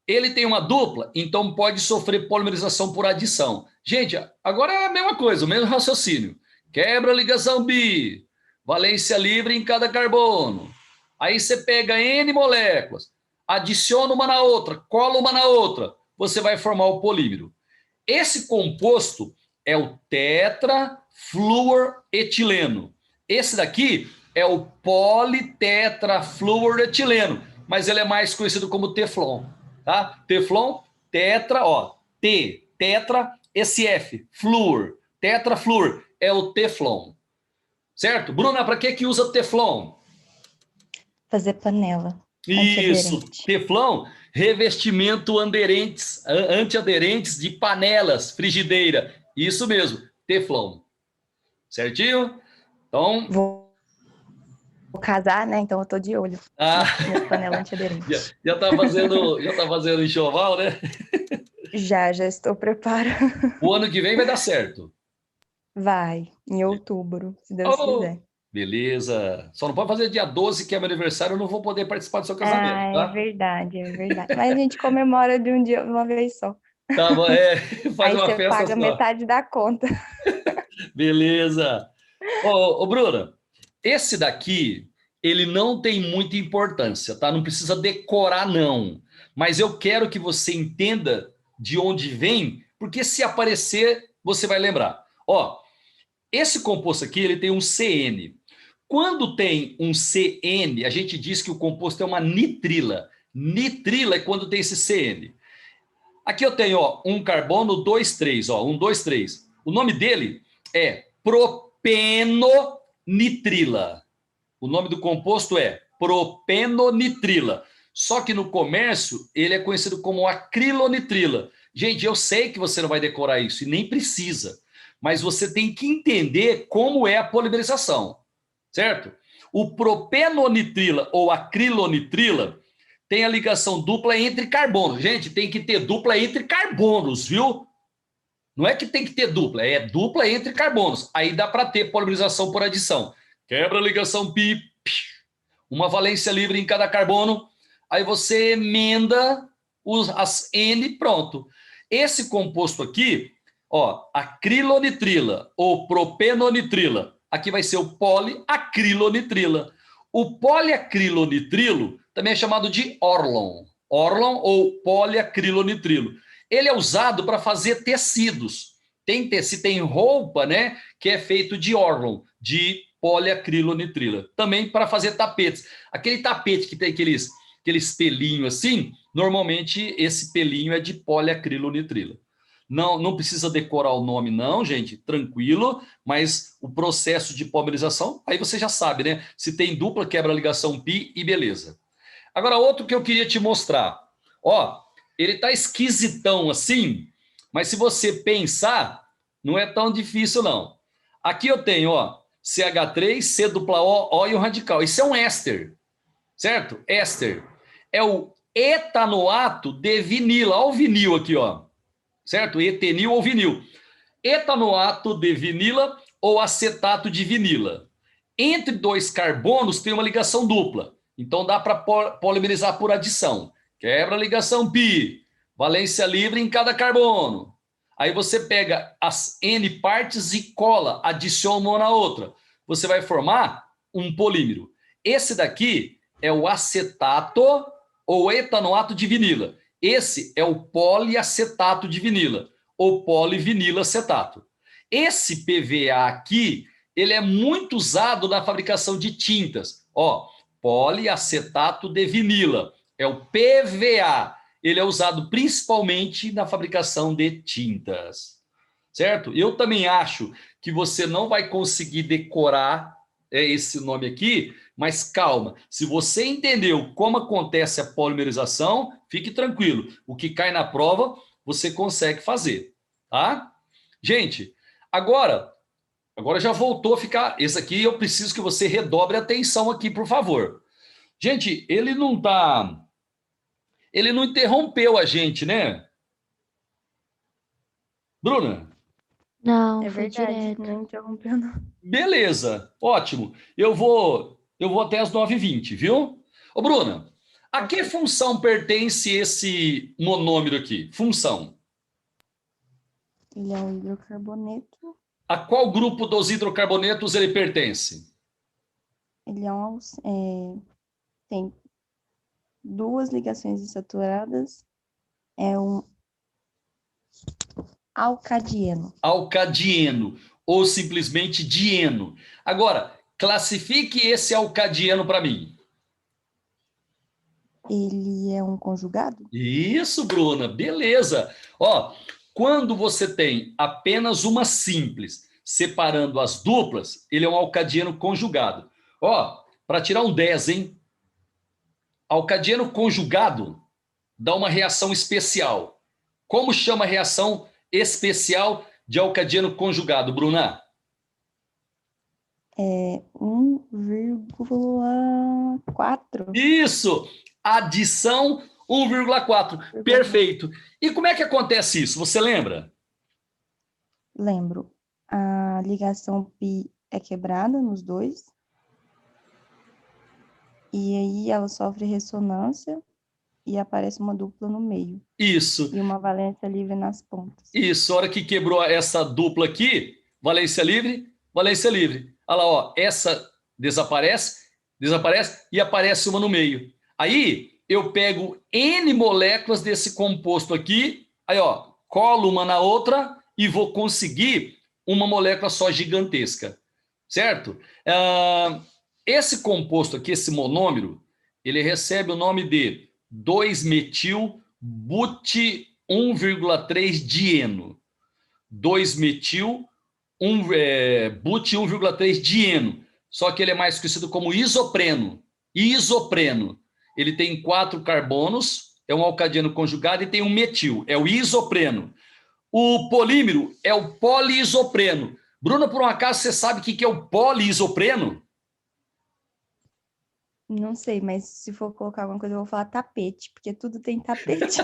Ele tem uma dupla, então pode sofrer polimerização por adição. Gente, agora é a mesma coisa, o mesmo raciocínio. Quebra a ligação bi, valência livre em cada carbono. Aí você pega N moléculas, adiciona uma na outra, cola uma na outra, você vai formar o polímero. Esse composto é o tetrafluoretileno. Esse daqui é o politetrafluoretileno, mas ele é mais conhecido como Teflon. Tá? Teflon, tetra, ó, tetra, esse F, flúor, tetrafluor, é o Teflon. Certo? Bruna, para que usa Teflon? Fazer panela. Isso, Antiaderente. Teflon, revestimento antiaderentes de panelas, frigideira. Isso mesmo, Teflon. Certinho? Então, Vou casar, né? Então eu tô de olho nas minhas panelas antiaderentes. já tá fazendo enxoval, né? Já estou preparando. O ano que vem vai dar certo. Vai, em outubro, se Deus Oh, quiser. beleza. Só não pode fazer dia 12, que é meu aniversário, eu não vou poder participar do seu casamento, Ah, é tá? verdade, é verdade. Mas a gente comemora de um dia, uma vez só. Tá bom, faz Aí uma você festa paga só. metade da conta. Beleza. Ô, Bruna, esse daqui, ele não tem muita importância, tá? Não precisa decorar, não. Mas eu quero que você entenda de onde vem, porque se aparecer, você vai lembrar. Ó, esse composto aqui, ele tem um CN. Quando tem um CN, a gente diz que o composto é uma nitrila. Nitrila é quando tem esse CN. Aqui eu tenho, ó, um carbono 2, 3, ó, 1, 2, 3. O nome dele é propenonitrila. O nome do composto é propenonitrila. Só que no comércio ele é conhecido como acrilonitrila. Gente, eu sei que você não vai decorar isso e nem precisa, mas você tem que entender como é a polimerização, certo? O propenonitrila ou acrilonitrila tem a ligação dupla entre carbonos. Gente, tem que ter dupla entre carbonos, viu? Não é que tem que ter dupla, é dupla entre carbonos. Aí dá para ter polimerização por adição. Quebra a ligação pi, uma valência livre em cada carbono. Aí você emenda as N, pronto. Esse composto aqui, ó, acrilonitrila ou propenonitrila. Aqui vai ser o poliacrilonitrila. O poliacrilonitrilo também é chamado de Orlon. Orlon ou poliacrilonitrilo. Ele é usado para fazer tecidos. Se tem roupa, né, que é feito de Orlon, de poliacrilonitrila. Também para fazer tapetes. Aquele tapete que tem aqueles pelinhos assim, normalmente esse pelinho é de poliacrilonitrila. Não precisa decorar o nome não, gente, tranquilo, mas o processo de polimerização, aí você já sabe, né? Se tem dupla, quebra a ligação pi e beleza. Agora, outro que eu queria te mostrar. Ó, ele tá esquisitão assim, mas se você pensar, não é tão difícil não. Aqui eu tenho, ó, CH3, C dupla O e um radical. Isso é um éster, certo? Éster. É o etanoato de vinila. Olha o vinil aqui, ó. Certo? Etenil ou vinil. Etanoato de vinila ou acetato de vinila. Entre dois carbonos tem uma ligação dupla. Então dá para polimerizar por adição. Quebra a ligação pi. Valência livre em cada carbono. Aí você pega as N partes e cola, adiciona uma na outra. Você vai formar um polímero. Esse daqui é o acetato ou etanoato de vinila. Esse é o poliacetato de vinila, ou polivinilacetato. Esse PVA aqui, ele é muito usado na fabricação de tintas. Ó, poliacetato de vinila, é o PVA. Ele é usado principalmente na fabricação de tintas, certo? Eu também acho que você não vai conseguir decorar esse nome aqui, mas calma, se você entendeu como acontece a polimerização, fique tranquilo. O que cai na prova, você consegue fazer, tá? Gente, agora já voltou a ficar... Esse aqui eu preciso que você redobre a atenção aqui, por favor. Gente, ele não interrompeu a gente, né? Bruna? Não, É foi verdade, direto. não interrompeu, não. Beleza, ótimo. Eu vou até as 9h20, viu? Ô, Bruna, a que função pertence esse monômero aqui? Função. Ele é um hidrocarboneto. A qual grupo dos hidrocarbonetos ele pertence? Ele tem duas ligações insaturadas. É um alcadieno. Alcadieno, ou simplesmente dieno. Agora, classifique esse alcadieno para mim. Ele é um conjugado? Isso, Bruna, beleza. Ó, quando você tem apenas uma simples separando as duplas, ele é um alcadieno conjugado. Ó, para tirar um 10, hein? Alcadieno conjugado dá uma reação especial. Como chama a reação especial de alcadieno conjugado, Bruna? 1,4. Isso! Adição 1,4. Perfeito. E como é que acontece isso? Você lembra? Lembro. A ligação pi é quebrada nos dois. E aí ela sofre ressonância e aparece uma dupla no meio. Isso. E uma valência livre nas pontas. Isso. A hora que quebrou essa dupla aqui, valência livre, valência livre. Olha lá, ó. Essa desaparece e aparece uma no meio. Aí eu pego N moléculas desse composto aqui, aí ó, colo uma na outra e vou conseguir uma molécula só gigantesca, certo? Esse composto aqui, esse monômero, ele recebe o nome de 2-metil-but 1,3 dieno. 2-metil-but 1,3 dieno. Só que ele é mais conhecido como isopreno. Isopreno. Ele tem 4 carbonos, é um alcadieno conjugado e tem um metil, é o isopreno. O polímero é o poliisopreno. Bruna, por um acaso, você sabe o que é o poliisopreno? Não sei, mas se for colocar alguma coisa, eu vou falar tapete, porque tudo tem tapete.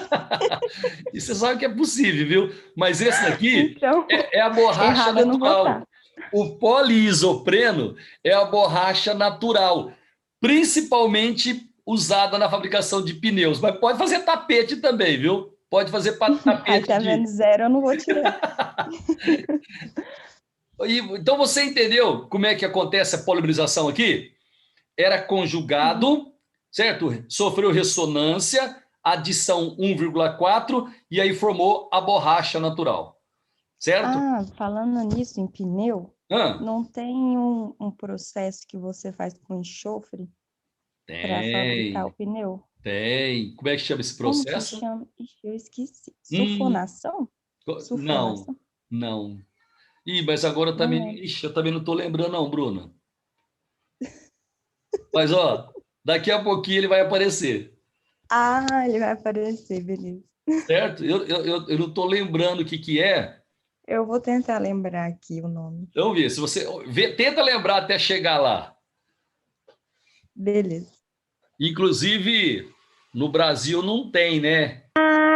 E você sabe que é possível, viu? Mas esse daqui Então, é a borracha errado eu não vou natural. estar. O poliisopreno é a borracha natural, principalmente usada na fabricação de pneus, mas pode fazer tapete também, viu? Pode fazer Aí tapete tá vendo, zero eu não vou tirar. Então você entendeu como é que acontece a polimerização aqui? Era conjugado, certo? Sofreu ressonância, adição 1,4 e aí formou a borracha natural, certo? Falando nisso, em pneu, Ah, não tem um processo que você faz com enxofre para fabricar o tem, pneu? tem. Como é que chama esse Como que processo? chama? Ixi, eu esqueci. Hum, Sulfonação? não, Sulfonação? não. Mas agora eu Não também, lembro. eu também não estou lembrando não, Bruna. Mas, ó, daqui a pouquinho ele vai aparecer, Ele vai aparecer, beleza. certo? Eu não estou lembrando o que é. Eu vou tentar lembrar aqui o nome. Vamos ver, se você tenta lembrar até chegar lá. Beleza. Inclusive, no Brasil não tem, né?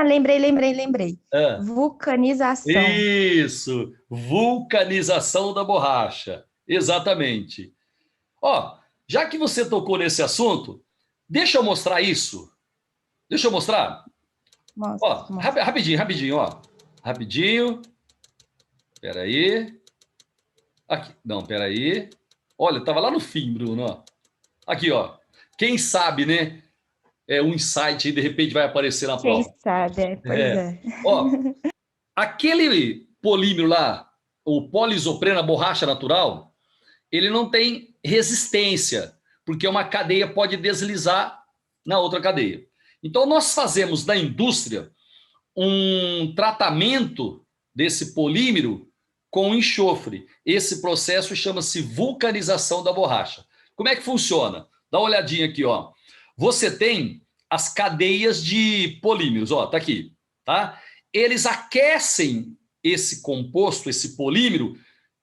Lembrei. Ah, Vulcanização. isso, vulcanização da borracha. Exatamente. Ó, já que você tocou nesse assunto, deixa eu mostrar isso. Deixa eu mostrar. Ó, Mostra. rapidinho, ó. Rapidinho. Espera aí. Aqui. Não, espera aí. Olha, tava lá no fim, Bruno, ó. Aqui, ó. Quem sabe, né? Um insight aí, de repente vai aparecer na Quem prova. sabe, pois é. Ó, aquele polímero lá, o poliisopreno, a borracha natural, ele não tem resistência, porque uma cadeia pode deslizar na outra cadeia. Então, nós fazemos na indústria um tratamento desse polímero com enxofre. Esse processo chama-se vulcanização da borracha. Como é que funciona? Dá uma olhadinha aqui, ó. Você tem as cadeias de polímeros, ó, tá aqui, tá? Eles aquecem esse composto, esse polímero,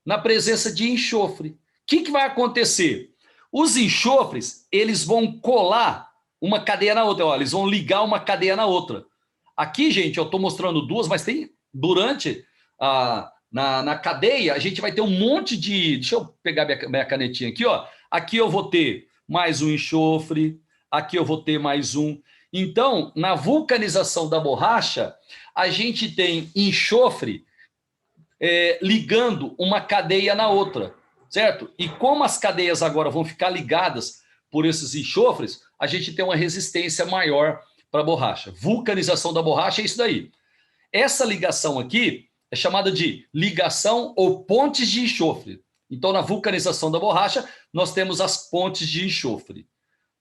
na presença de enxofre. O que vai acontecer? Os enxofres, eles vão colar uma cadeia na outra, ó, eles vão ligar uma cadeia na outra. Aqui, gente, eu estou mostrando duas, mas tem durante na cadeia, a gente vai ter um monte de... Deixa eu pegar minha canetinha aqui, ó. Aqui eu vou ter mais um enxofre, aqui eu vou ter mais um. Então, na vulcanização da borracha, a gente tem enxofre ligando uma cadeia na outra, certo? E como as cadeias agora vão ficar ligadas por esses enxofres, a gente tem uma resistência maior para a borracha. Vulcanização da borracha é isso daí. Essa ligação aqui é chamada de ligação ou pontes de enxofre. Então, na vulcanização da borracha, nós temos as pontes de enxofre.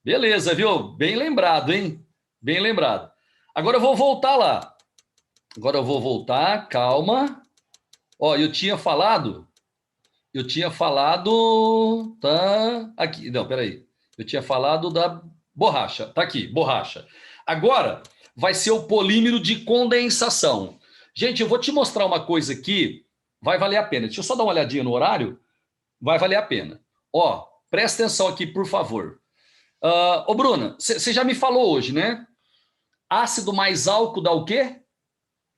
Beleza, viu? Bem lembrado, hein? Bem lembrado. Agora eu vou voltar lá. Agora eu vou voltar, calma. Ó, eu tinha falado, tá aqui, não, peraí. Eu tinha falado da borracha, tá aqui, borracha. Agora vai ser o polímero de condensação. Gente, eu vou te mostrar uma coisa aqui, vai valer a pena. Deixa eu só dar uma olhadinha no horário, vai valer a pena. Ó, presta atenção aqui, por favor. Ô, Bruna, você já me falou hoje, né? Ácido mais álcool dá o quê?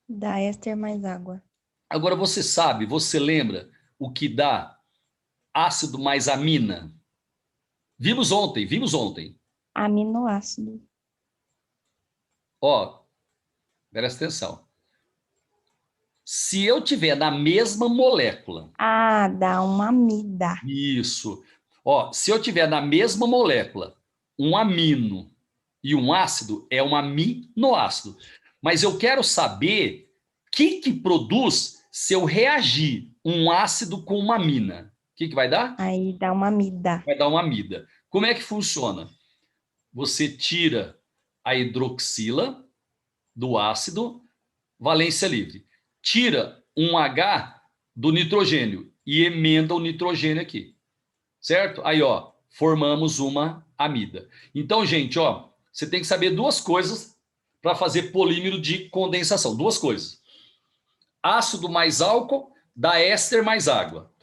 Dá éster mais água. Agora você sabe, você lembra o que dá ácido mais amina? Vimos ontem. Aminoácido. Ó, presta atenção. Se eu tiver na mesma molécula, Ah, dá uma amida. isso. Ó, se eu tiver na mesma molécula um amino e um ácido, é um aminoácido. Mas eu quero saber o que produz se eu reagir um ácido com uma amina. O que vai dar? Aí dá uma amida. Vai dar uma amida. Como é que funciona? Você tira a hidroxila do ácido, valência livre. Tira um H do nitrogênio e emenda o nitrogênio aqui. Certo? Aí, ó, formamos uma amida. Então, gente, ó, você tem que saber duas coisas para fazer polímero de condensação. Duas coisas. Ácido mais álcool dá éster mais água.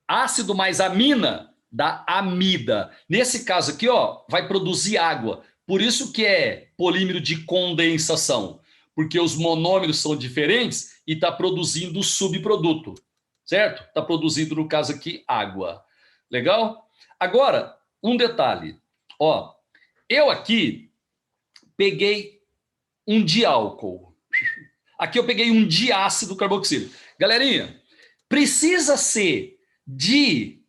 Ácido mais amina dá amida. Nesse caso aqui, ó, vai produzir água. Por isso que é polímero de condensação, porque os monômeros são diferentes e está produzindo subproduto, certo? Está produzindo, no caso aqui, água. Legal? Agora, um detalhe. Ó, eu aqui peguei um diálcool. Aqui eu peguei um diácido carboxílico. Galerinha, precisa ser de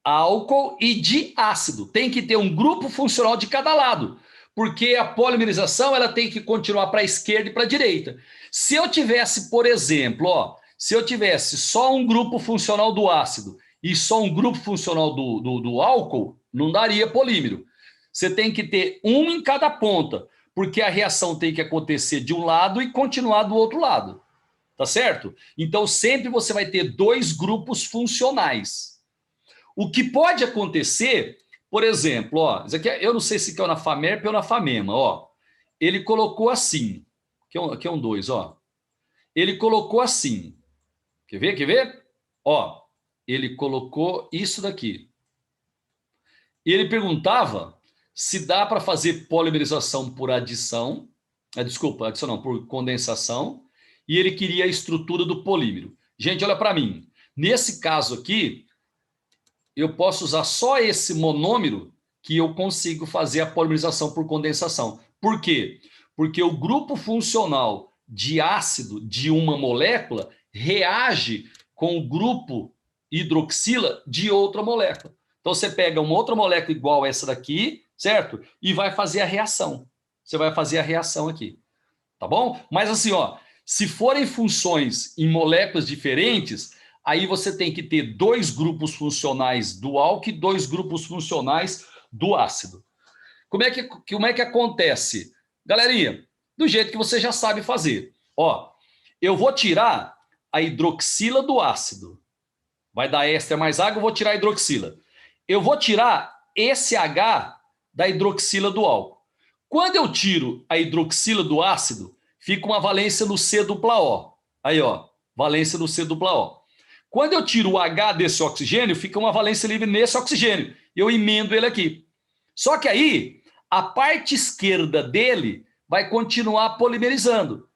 álcool e de ácido. Tem que ter um grupo funcional de cada lado, porque a polimerização ela tem que continuar para a esquerda e para a direita. Se eu tivesse, por exemplo, ó, se eu tivesse só um grupo funcional do ácido e só um grupo funcional do álcool, não daria polímero. Você tem que ter um em cada ponta, porque a reação tem que acontecer de um lado e continuar do outro lado. Tá certo? Então, sempre você vai ter dois grupos funcionais. O que pode acontecer, por exemplo, ó, isso aqui eu não sei se é na Famerp ou na Famema, ó. Ele colocou assim. Aqui é um 2, ó. Ele colocou assim. Quer ver? Quer ver? Ó, ele colocou isso daqui. E ele perguntava se dá para fazer polimerização por adição, desculpa, adição não, por condensação, e ele queria a estrutura do polímero. Gente, olha para mim. Nesse caso aqui, eu posso usar só esse monômero que eu consigo fazer a polimerização por condensação. Por quê? Porque o grupo funcional de ácido de uma molécula reage com o grupo hidroxila de outra molécula. Então você pega uma outra molécula igual essa daqui, certo? E vai fazer a reação. Você vai fazer a reação aqui. Tá bom? Mas assim, ó, se forem funções em moléculas diferentes, aí você tem que ter dois grupos funcionais do álcool e dois grupos funcionais do ácido. Como é que acontece? Galerinha, do jeito que você já sabe fazer. Ó, eu vou tirar a hidroxila do ácido. Vai dar éster mais água, eu vou tirar a hidroxila. Eu vou tirar esse H da hidroxila do álcool. Quando eu tiro a hidroxila do ácido, fica uma valência no C dupla O. Aí, ó, valência no C dupla O. Quando eu tiro o H desse oxigênio, fica uma valência livre nesse oxigênio. Eu emendo ele aqui. Só que aí, a parte esquerda dele vai continuar polimerizando.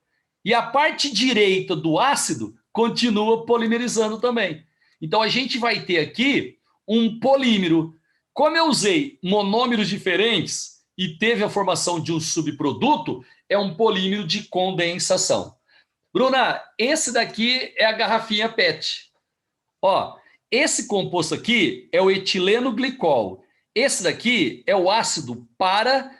E a parte direita do ácido continua polimerizando também. Então, a gente vai ter aqui um polímero. Como eu usei monômeros diferentes e teve a formação de um subproduto, é um polímero de condensação. Bruna, esse daqui é a garrafinha PET. Ó, esse composto aqui é o etileno glicol. Esse daqui é o ácido para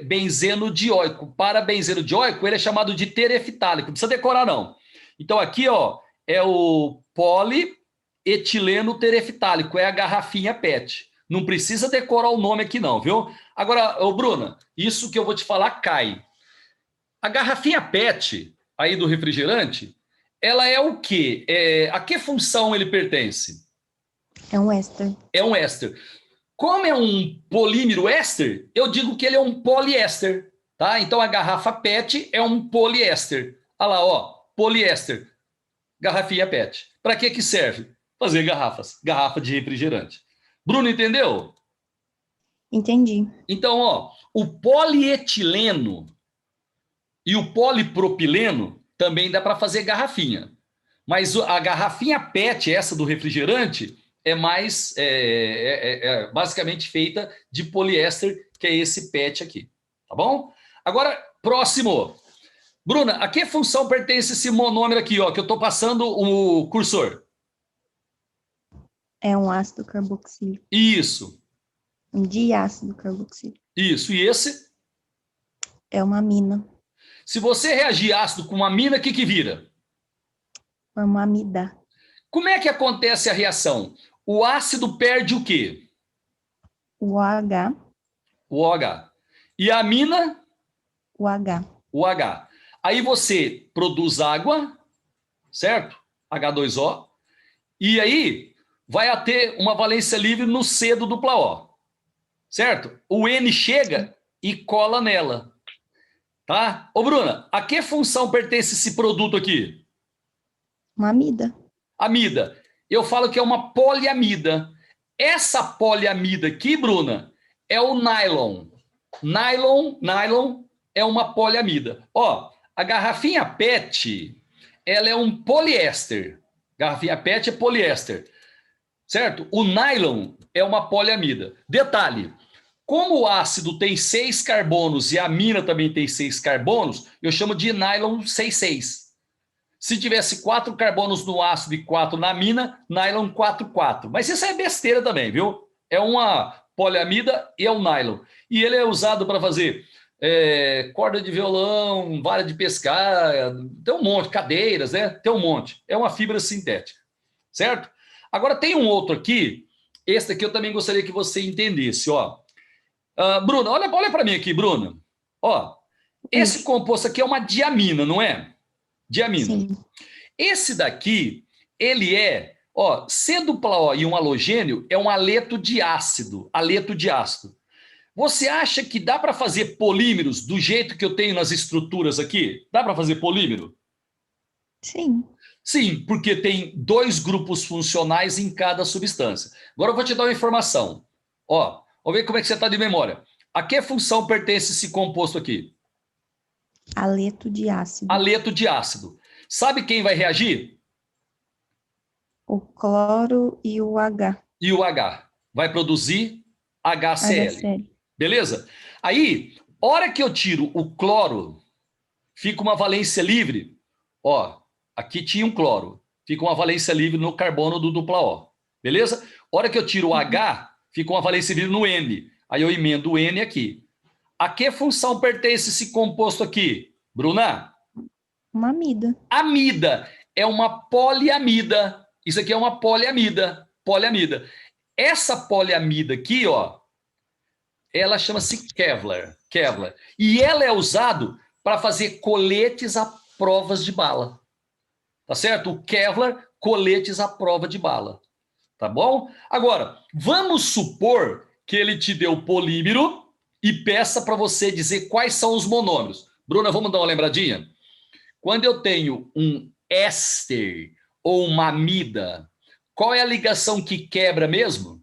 benzeno dioico. Para benzeno dioico, ele é chamado de tereftálico. Não precisa decorar, não. Então, aqui, ó, é o polietileno tereftálico. É a garrafinha PET. Não precisa decorar o nome aqui, não, viu? Agora, ô Bruna, isso que eu vou te falar cai. A garrafinha PET, aí do refrigerante, ela é o quê? A que função ele pertence? É um éster. É um éster. Como é um polímero éster, eu digo que ele é um poliéster, tá? Então a garrafa PET é um poliéster. Olha lá, ó, poliéster, garrafinha PET. Para que serve? Fazer garrafa de refrigerante. Bruno, entendeu? Entendi. Então, ó, o polietileno e o polipropileno também dá para fazer garrafinha. Mas a garrafinha PET, essa do refrigerante, é mais basicamente feita de poliéster, que é esse PET aqui. Tá bom? Agora, próximo. Bruna, a que função pertence esse monômero aqui, ó, que eu estou passando o cursor? É um ácido carboxílico. Isso. Um diácido carboxílico. Isso. E esse? É uma amina. Se você reagir ácido com uma amina, o que vira? Forma amida. Como é que acontece a reação? O ácido perde o quê? O OH. O OH. E a amina? O H. O H. Aí você produz água, certo? H2O. E aí vai ter uma valência livre no C do dupla O. Certo? O N chega e cola nela. Tá? Ô, Bruna, a que função pertence esse produto aqui? Uma amida. Amida. Eu falo que é uma poliamida. Essa poliamida aqui, Bruna, é o nylon. Nylon é uma poliamida. Ó, a garrafinha PET, ela é um poliéster. Garrafinha PET é poliéster. Certo? O nylon é uma poliamida. Detalhe, como o ácido tem 6 carbonos e a amina também tem 6 carbonos, eu chamo de nylon 6,6. Se tivesse 4 carbonos no ácido e 4 na amina, nylon 4,4. Mas isso é besteira também, viu? É uma poliamida e é um nylon. E ele é usado para fazer corda de violão, vara de pescar, tem um monte, cadeiras, né? Tem um monte. É uma fibra sintética, certo? Agora tem um outro aqui, esse aqui eu também gostaria que você entendesse, ó. Bruna, olha para mim aqui, Bruna. Ó, esse composto aqui é uma diamina, não é? Diamina. Sim. Esse daqui, ele é, ó, C-O e um halogênio é um aleto de ácido. Aleto de ácido. Você acha que dá para fazer polímeros do jeito que eu tenho nas estruturas aqui? Dá para fazer polímero? Sim. Sim, porque tem 2 grupos funcionais em cada substância. Agora eu vou te dar uma informação. Ó, vamos ver como é que você está de memória. A que função pertence esse composto aqui? Aleto de ácido. Aleto de ácido. Sabe quem vai reagir? O cloro e o H. E o H. Vai produzir HCl. HCl. Beleza? Aí, hora que eu tiro o cloro, fica uma valência livre. Ó, aqui tinha um cloro. Fica uma valência livre no carbono do dupla O. Beleza? Hora que eu tiro o H, fica uma valência livre no N. Aí eu emendo o N aqui. A que função pertence esse composto aqui, Bruna? Uma amida. Amida. É uma poliamida. Isso aqui é uma poliamida. Poliamida. Essa poliamida aqui, ó, ela chama-se Kevlar. Kevlar. E ela é usado para fazer coletes à prova de bala. Tá certo? O Kevlar, coletes à prova de bala. Tá bom? Agora, vamos supor que ele te deu polímero e peça para você dizer quais são os monômeros. Bruna, vamos dar uma lembradinha? Quando eu tenho um éster ou uma amida, qual é a ligação que quebra mesmo?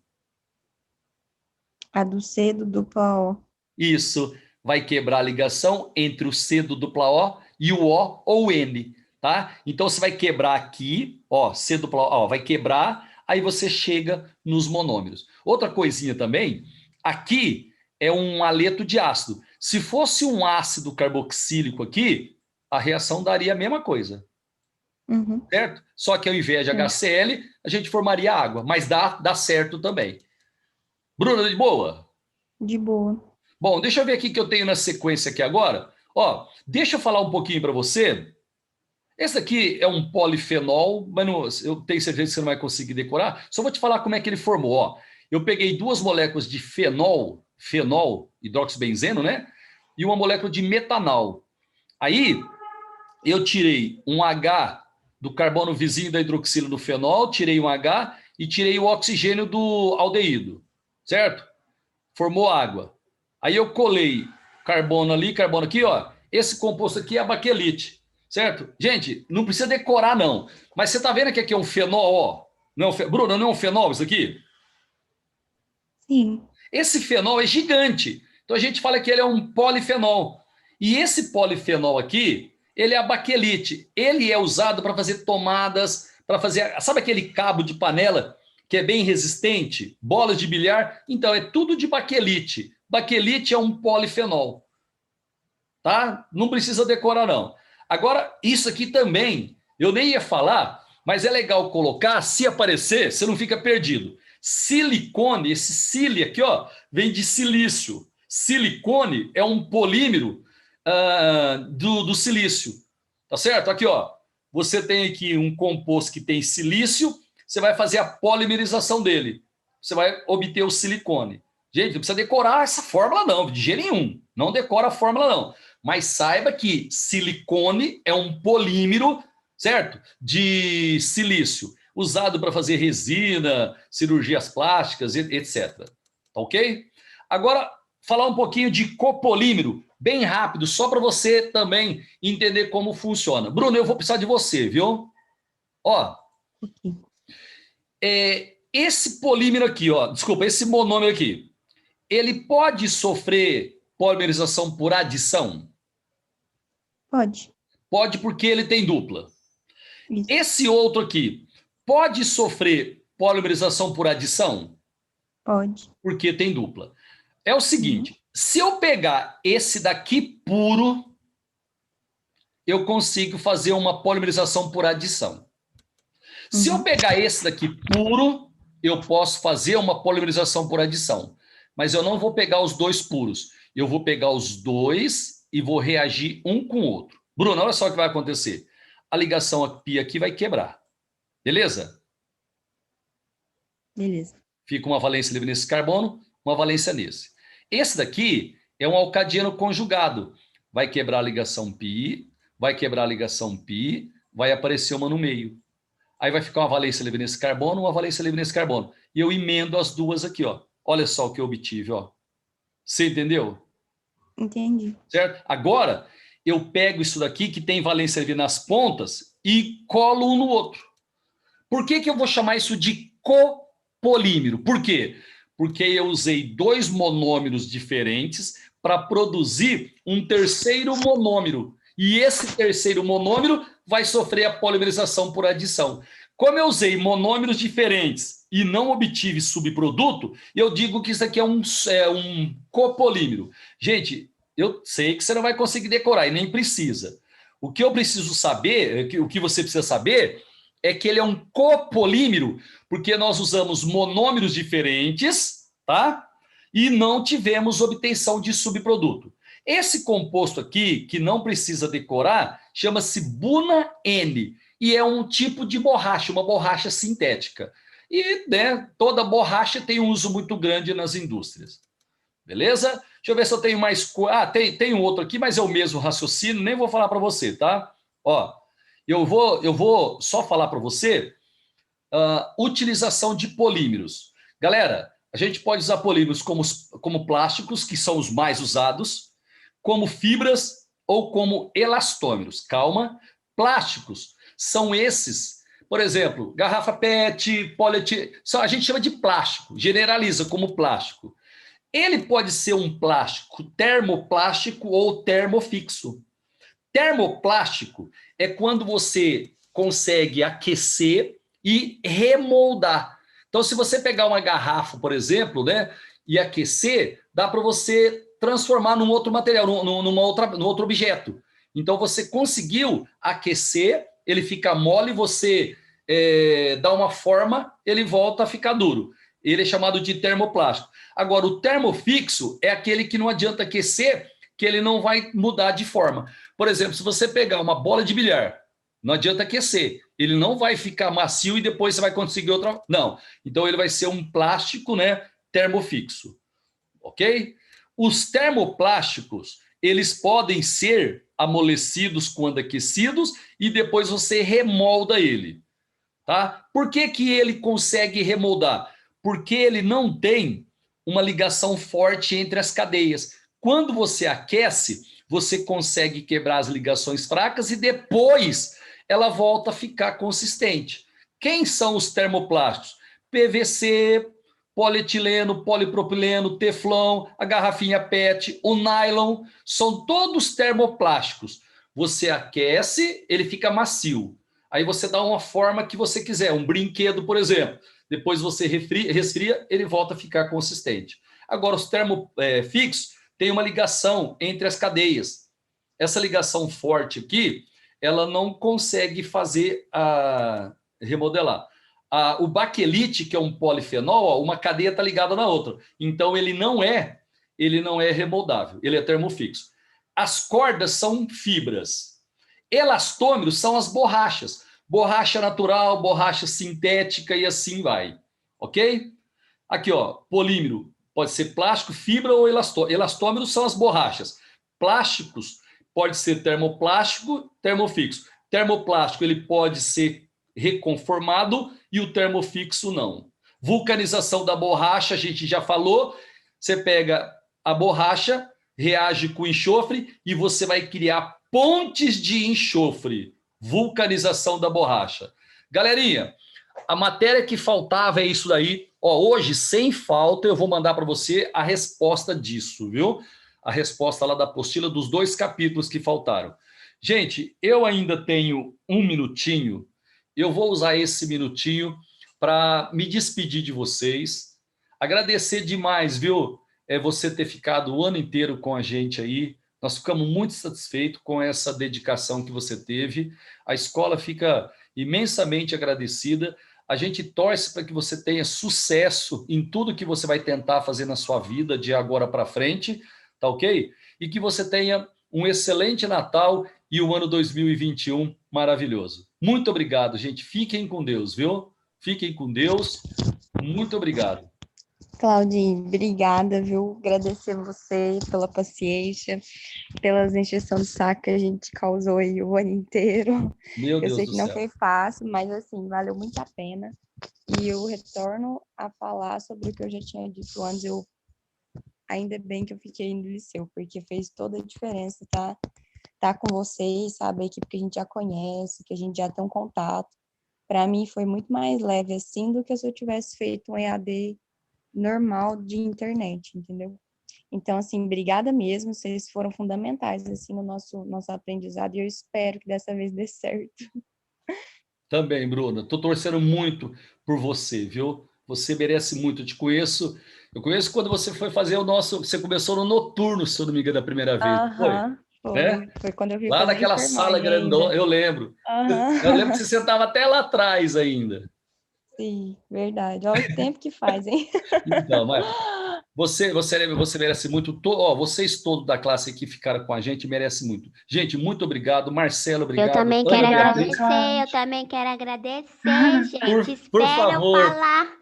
A do C do dupla O. Isso, vai quebrar a ligação entre o C do dupla O e o O ou o N, tá? Então você vai quebrar aqui, ó, C dupla O, ó, vai quebrar, aí você chega nos monômeros. Outra coisinha também, aqui é um aleto de ácido. Se fosse um ácido carboxílico aqui, a reação daria a mesma coisa. Uhum. Certo? Só que ao invés de HCl, a gente formaria água, mas dá certo também. Bruna, de boa? De boa. Bom, deixa eu ver aqui que eu tenho na sequência aqui agora. Ó, deixa eu falar um pouquinho para você. Esse aqui é um polifenol, mas não, eu tenho certeza que você não vai conseguir decorar. Só vou te falar como é que ele formou. Ó, eu peguei 2 moléculas de fenol, hidroxibenzeno, né? E uma molécula de metanol. Aí, eu tirei um H do carbono vizinho da hidroxila do fenol, tirei um H e tirei o oxigênio do aldeído, certo? Formou água. Aí eu colei carbono ali, carbono aqui, ó. Esse composto aqui é a baquelite, certo? Gente, não precisa decorar, não. Mas você tá vendo que aqui é um fenol, ó? Não é um Bruna, não é um fenol isso aqui? Sim. Esse fenol é gigante. Então a gente fala que ele é um polifenol. E esse polifenol aqui, ele é a baquelite. Ele é usado para fazer tomadas, para fazer... Sabe aquele cabo de panela que é bem resistente? Bolas de bilhar? Então, é tudo de baquelite. Baquelite é um polifenol. Tá? Não precisa decorar, não. Agora, isso aqui também, eu nem ia falar, mas é legal colocar, se aparecer, você não fica perdido. Silicone, esse sili aqui, ó, vem de silício. Silicone é um polímero do silício. Tá certo? Aqui, ó. Você tem aqui um composto que tem silício, você vai fazer a polimerização dele. Você vai obter o silicone. Gente, não precisa decorar essa fórmula, não, de jeito nenhum. Não decora a fórmula, não. Mas saiba que silicone é um polímero, certo? De silício, usado para fazer resina, cirurgias plásticas, etc. Tá ok? Agora, falar um pouquinho de copolímero, bem rápido, só para você também entender como funciona. Bruno, eu vou precisar de você, viu? Ó, esse polímero aqui, ó, desculpa, esse monômero aqui, ele pode sofrer polimerização por adição? Pode. Pode, porque ele tem dupla. Isso. Esse outro aqui pode sofrer polimerização por adição? Pode. Porque tem dupla. É o seguinte, se eu pegar esse daqui puro, eu consigo fazer uma polimerização por adição. Se eu pegar esse daqui puro, eu posso fazer uma polimerização por adição. Mas eu não vou pegar os dois puros. Eu vou pegar os dois e vou reagir um com o outro. Bruno, olha só o que vai acontecer. A ligação aqui vai quebrar. Beleza? Beleza. Fica uma valência livre nesse carbono, uma valência nesse. Esse daqui é um alcadieno conjugado. Vai quebrar a ligação π, vai quebrar a ligação π, vai aparecer uma no meio. Aí vai ficar uma valência livre nesse carbono, uma valência livre nesse carbono. E eu emendo as duas aqui, ó. Olha só o que eu obtive, ó. Você entendeu? Entendi. Certo? Agora, eu pego isso daqui, que tem valência livre nas pontas, e colo um no outro. Por que eu vou chamar isso de copolímero? Por quê? Porque eu usei dois monômeros diferentes para produzir um terceiro monômero. E esse terceiro monômero vai sofrer a polimerização por adição. Como eu usei monômeros diferentes e não obtive subproduto, eu digo que isso aqui é um copolímero. Gente, eu sei que você não vai conseguir decorar e nem precisa. O que eu preciso saber, o que você precisa saber, é que ele é um copolímero, porque nós usamos monômeros diferentes, tá? E não tivemos obtenção de subproduto. Esse composto aqui, que não precisa decorar, chama-se Buna-N, e é um tipo de borracha, uma borracha sintética. E né, toda borracha tem um uso muito grande nas indústrias. Beleza? Deixa eu ver se eu tenho mais... tem um outro aqui, mas é o mesmo raciocínio, nem vou falar para você, tá? Ó, eu vou só falar para você utilização de polímeros. Galera, a gente pode usar polímeros como plásticos, que são os mais usados, como fibras ou como elastômeros. Calma, plásticos são esses, por exemplo, garrafa PET, polietileno, a gente chama de plástico, generaliza como plástico. Ele pode ser um plástico termoplástico ou termofixo. Termoplástico é quando você consegue aquecer e remoldar. Então, se você pegar uma garrafa, por exemplo, né, e aquecer, dá para você transformar num outro material, num outro objeto. Então, você conseguiu aquecer, ele fica mole, você dá uma forma, ele volta a ficar duro. Ele é chamado de termoplástico. Agora, o termofixo é aquele que não adianta aquecer, que ele não vai mudar de forma. Por exemplo, se você pegar uma bola de bilhar, não adianta aquecer, ele não vai ficar macio e depois você vai conseguir outra... Não, então ele vai ser um plástico, né, termofixo, ok? Os termoplásticos, eles podem ser amolecidos quando aquecidos e depois você remolda ele, tá? Por que que ele consegue remoldar? Porque ele não tem uma ligação forte entre as cadeias. Quando você aquece, você consegue quebrar as ligações fracas e depois ela volta a ficar consistente. Quem são os termoplásticos? PVC, polietileno, polipropileno, teflon, a garrafinha PET, o nylon, são todos termoplásticos. Você aquece, ele fica macio. Aí você dá uma forma que você quiser, um brinquedo, por exemplo. Depois você resfria, ele volta a ficar consistente. Agora, os termofixos têm uma ligação entre as cadeias. Essa ligação forte aqui, ela não consegue fazer remodelar. O baquelite, que é um polifenol, ó, uma cadeia está ligada na outra. Então, ele não é remoldável, ele é termofixo. As cordas são fibras. Elastômeros são as borrachas. Borracha natural, borracha sintética e assim vai. Ok? Aqui, ó, polímero. Pode ser plástico, fibra ou elastômero. Elastômeros são as borrachas. Plásticos pode ser termoplástico, termofixo. Termoplástico ele pode ser reconformado e o termofixo não. Vulcanização da borracha, a gente já falou. Você pega a borracha, reage com enxofre e você vai criar pontes de enxofre. Vulcanização da borracha. Galerinha, a matéria que faltava é isso daí. Ó, hoje, sem falta, eu vou mandar para você a resposta disso, viu? A resposta lá da apostila dos 2 capítulos que faltaram. Gente, eu ainda tenho um minutinho. Eu vou usar esse minutinho para me despedir de vocês. Agradecer demais, viu? Você ter ficado o ano inteiro com a gente aí. Nós ficamos muito satisfeitos com essa dedicação que você teve. A escola fica imensamente agradecida. A gente torce para que você tenha sucesso em tudo que você vai tentar fazer na sua vida de agora para frente, tá ok? E que você tenha um excelente Natal e o ano 2021 maravilhoso. Muito obrigado, gente. Fiquem com Deus, viu? Fiquem com Deus. Muito obrigado. Claudinho, obrigada, viu? Agradecer você pela paciência, pelas encheções de saco que a gente causou aí o ano inteiro. Meu Eu Deus sei do que não céu. foi fácil, mas assim, valeu muito a pena. E eu retorno a falar sobre o que eu já tinha dito antes. Ainda bem que eu fiquei no liceu, porque fez toda a diferença, tá com vocês, sabe? A equipe que a gente já conhece, que a gente já tem um contato. Para mim foi muito mais leve assim do que se eu tivesse feito um EAD normal de internet, entendeu? Então, assim, obrigada mesmo, vocês foram fundamentais, assim, no nosso aprendizado, e eu espero que dessa vez dê certo. Também, Bruna. Estou torcendo muito por você, viu? Você merece muito. Eu te conheço. Eu conheço quando você foi fazer o nosso. Você começou no noturno, se eu não me engano, da primeira vez. Foi? Aham, Né? foi quando eu vim Lá fazer naquela sala enfermagem grandona. ainda. Eu lembro. Eu lembro que Aham, você sentava até lá atrás ainda. sim, verdade. Olha o tempo que faz, hein? Então, mas você merece muito. Ó, vocês todos da classe que ficaram com a gente merecem muito. Gente, muito obrigado. Marcelo, Eu obrigado. também Ana quero Obrigada, Beatriz, agradecer, eu Cláudia. também quero agradecer, gente. por Espera eu favor. falar.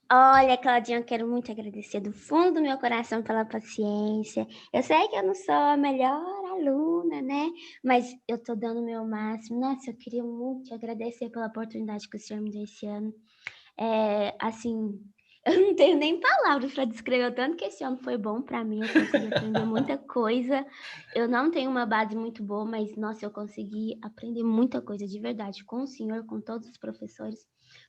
Olha, Claudinha, eu quero muito agradecer do fundo do meu coração pela paciência. Eu sei que eu não sou a melhor aluna, né? Mas eu tô dando o meu máximo. Nossa, eu queria muito te agradecer pela oportunidade que o senhor me deu esse ano. Assim, eu não tenho nem palavras para descrever o tanto que esse ano foi bom para mim. Eu consegui aprender muita coisa. Eu não tenho uma base muito boa, mas, nossa, eu consegui aprender muita coisa de verdade com o senhor, com todos os professores.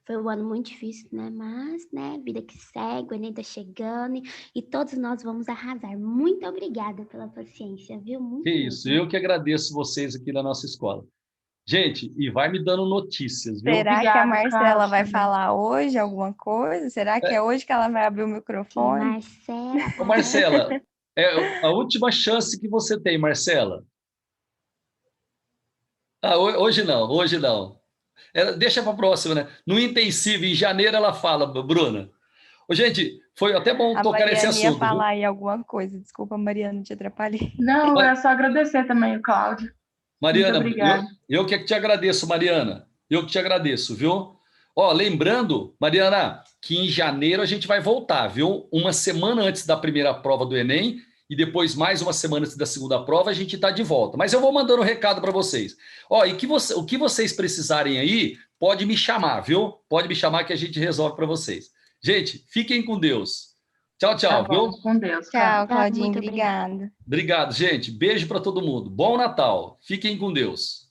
Foi um ano muito difícil, né? Mas, né, vida que segue, o Enem tá chegando e todos nós vamos arrasar. Muito obrigada pela paciência, viu? Que Muito isso, mesmo. eu que agradeço vocês aqui na nossa escola. Gente, e vai me dando notícias, viu? Será que a Obrigada, Marcela Cláudia, vai também. falar hoje alguma coisa? Será que é hoje que ela vai abrir o Sim, microfone? Marcela, Ô, parece. Marcela, é a última chance que você tem, Marcela. Hoje não, hoje não. Deixa para a próxima, né? No intensivo, em janeiro, ela fala, Bruna. Ô, gente, foi até bom A tocar nesse Mariana ia assunto, viu? falar aí alguma coisa. Desculpa, Mariana, te atrapalhei. Não, Ma- é só agradecer também, Cláudio. Muito Mariana, obrigada. eu que te agradeço, Mariana. Eu que te agradeço, viu? Ó, lembrando, Mariana, que em janeiro a gente vai voltar, viu? Uma semana antes da primeira prova do Enem e depois mais uma semana antes da segunda prova a gente está de volta. Mas eu vou mandando um recado para vocês. Ó, e o que vocês precisarem aí, pode me chamar, viu? Pode me chamar que a gente resolve para vocês. Gente, fiquem com Deus. Tchau, Tá tchau, viu? bom, com Deus. Tchau, Tá, Claudinha. muito obrigada. Obrigada. Obrigado, gente. Beijo para todo mundo. Bom Natal. Fiquem com Deus.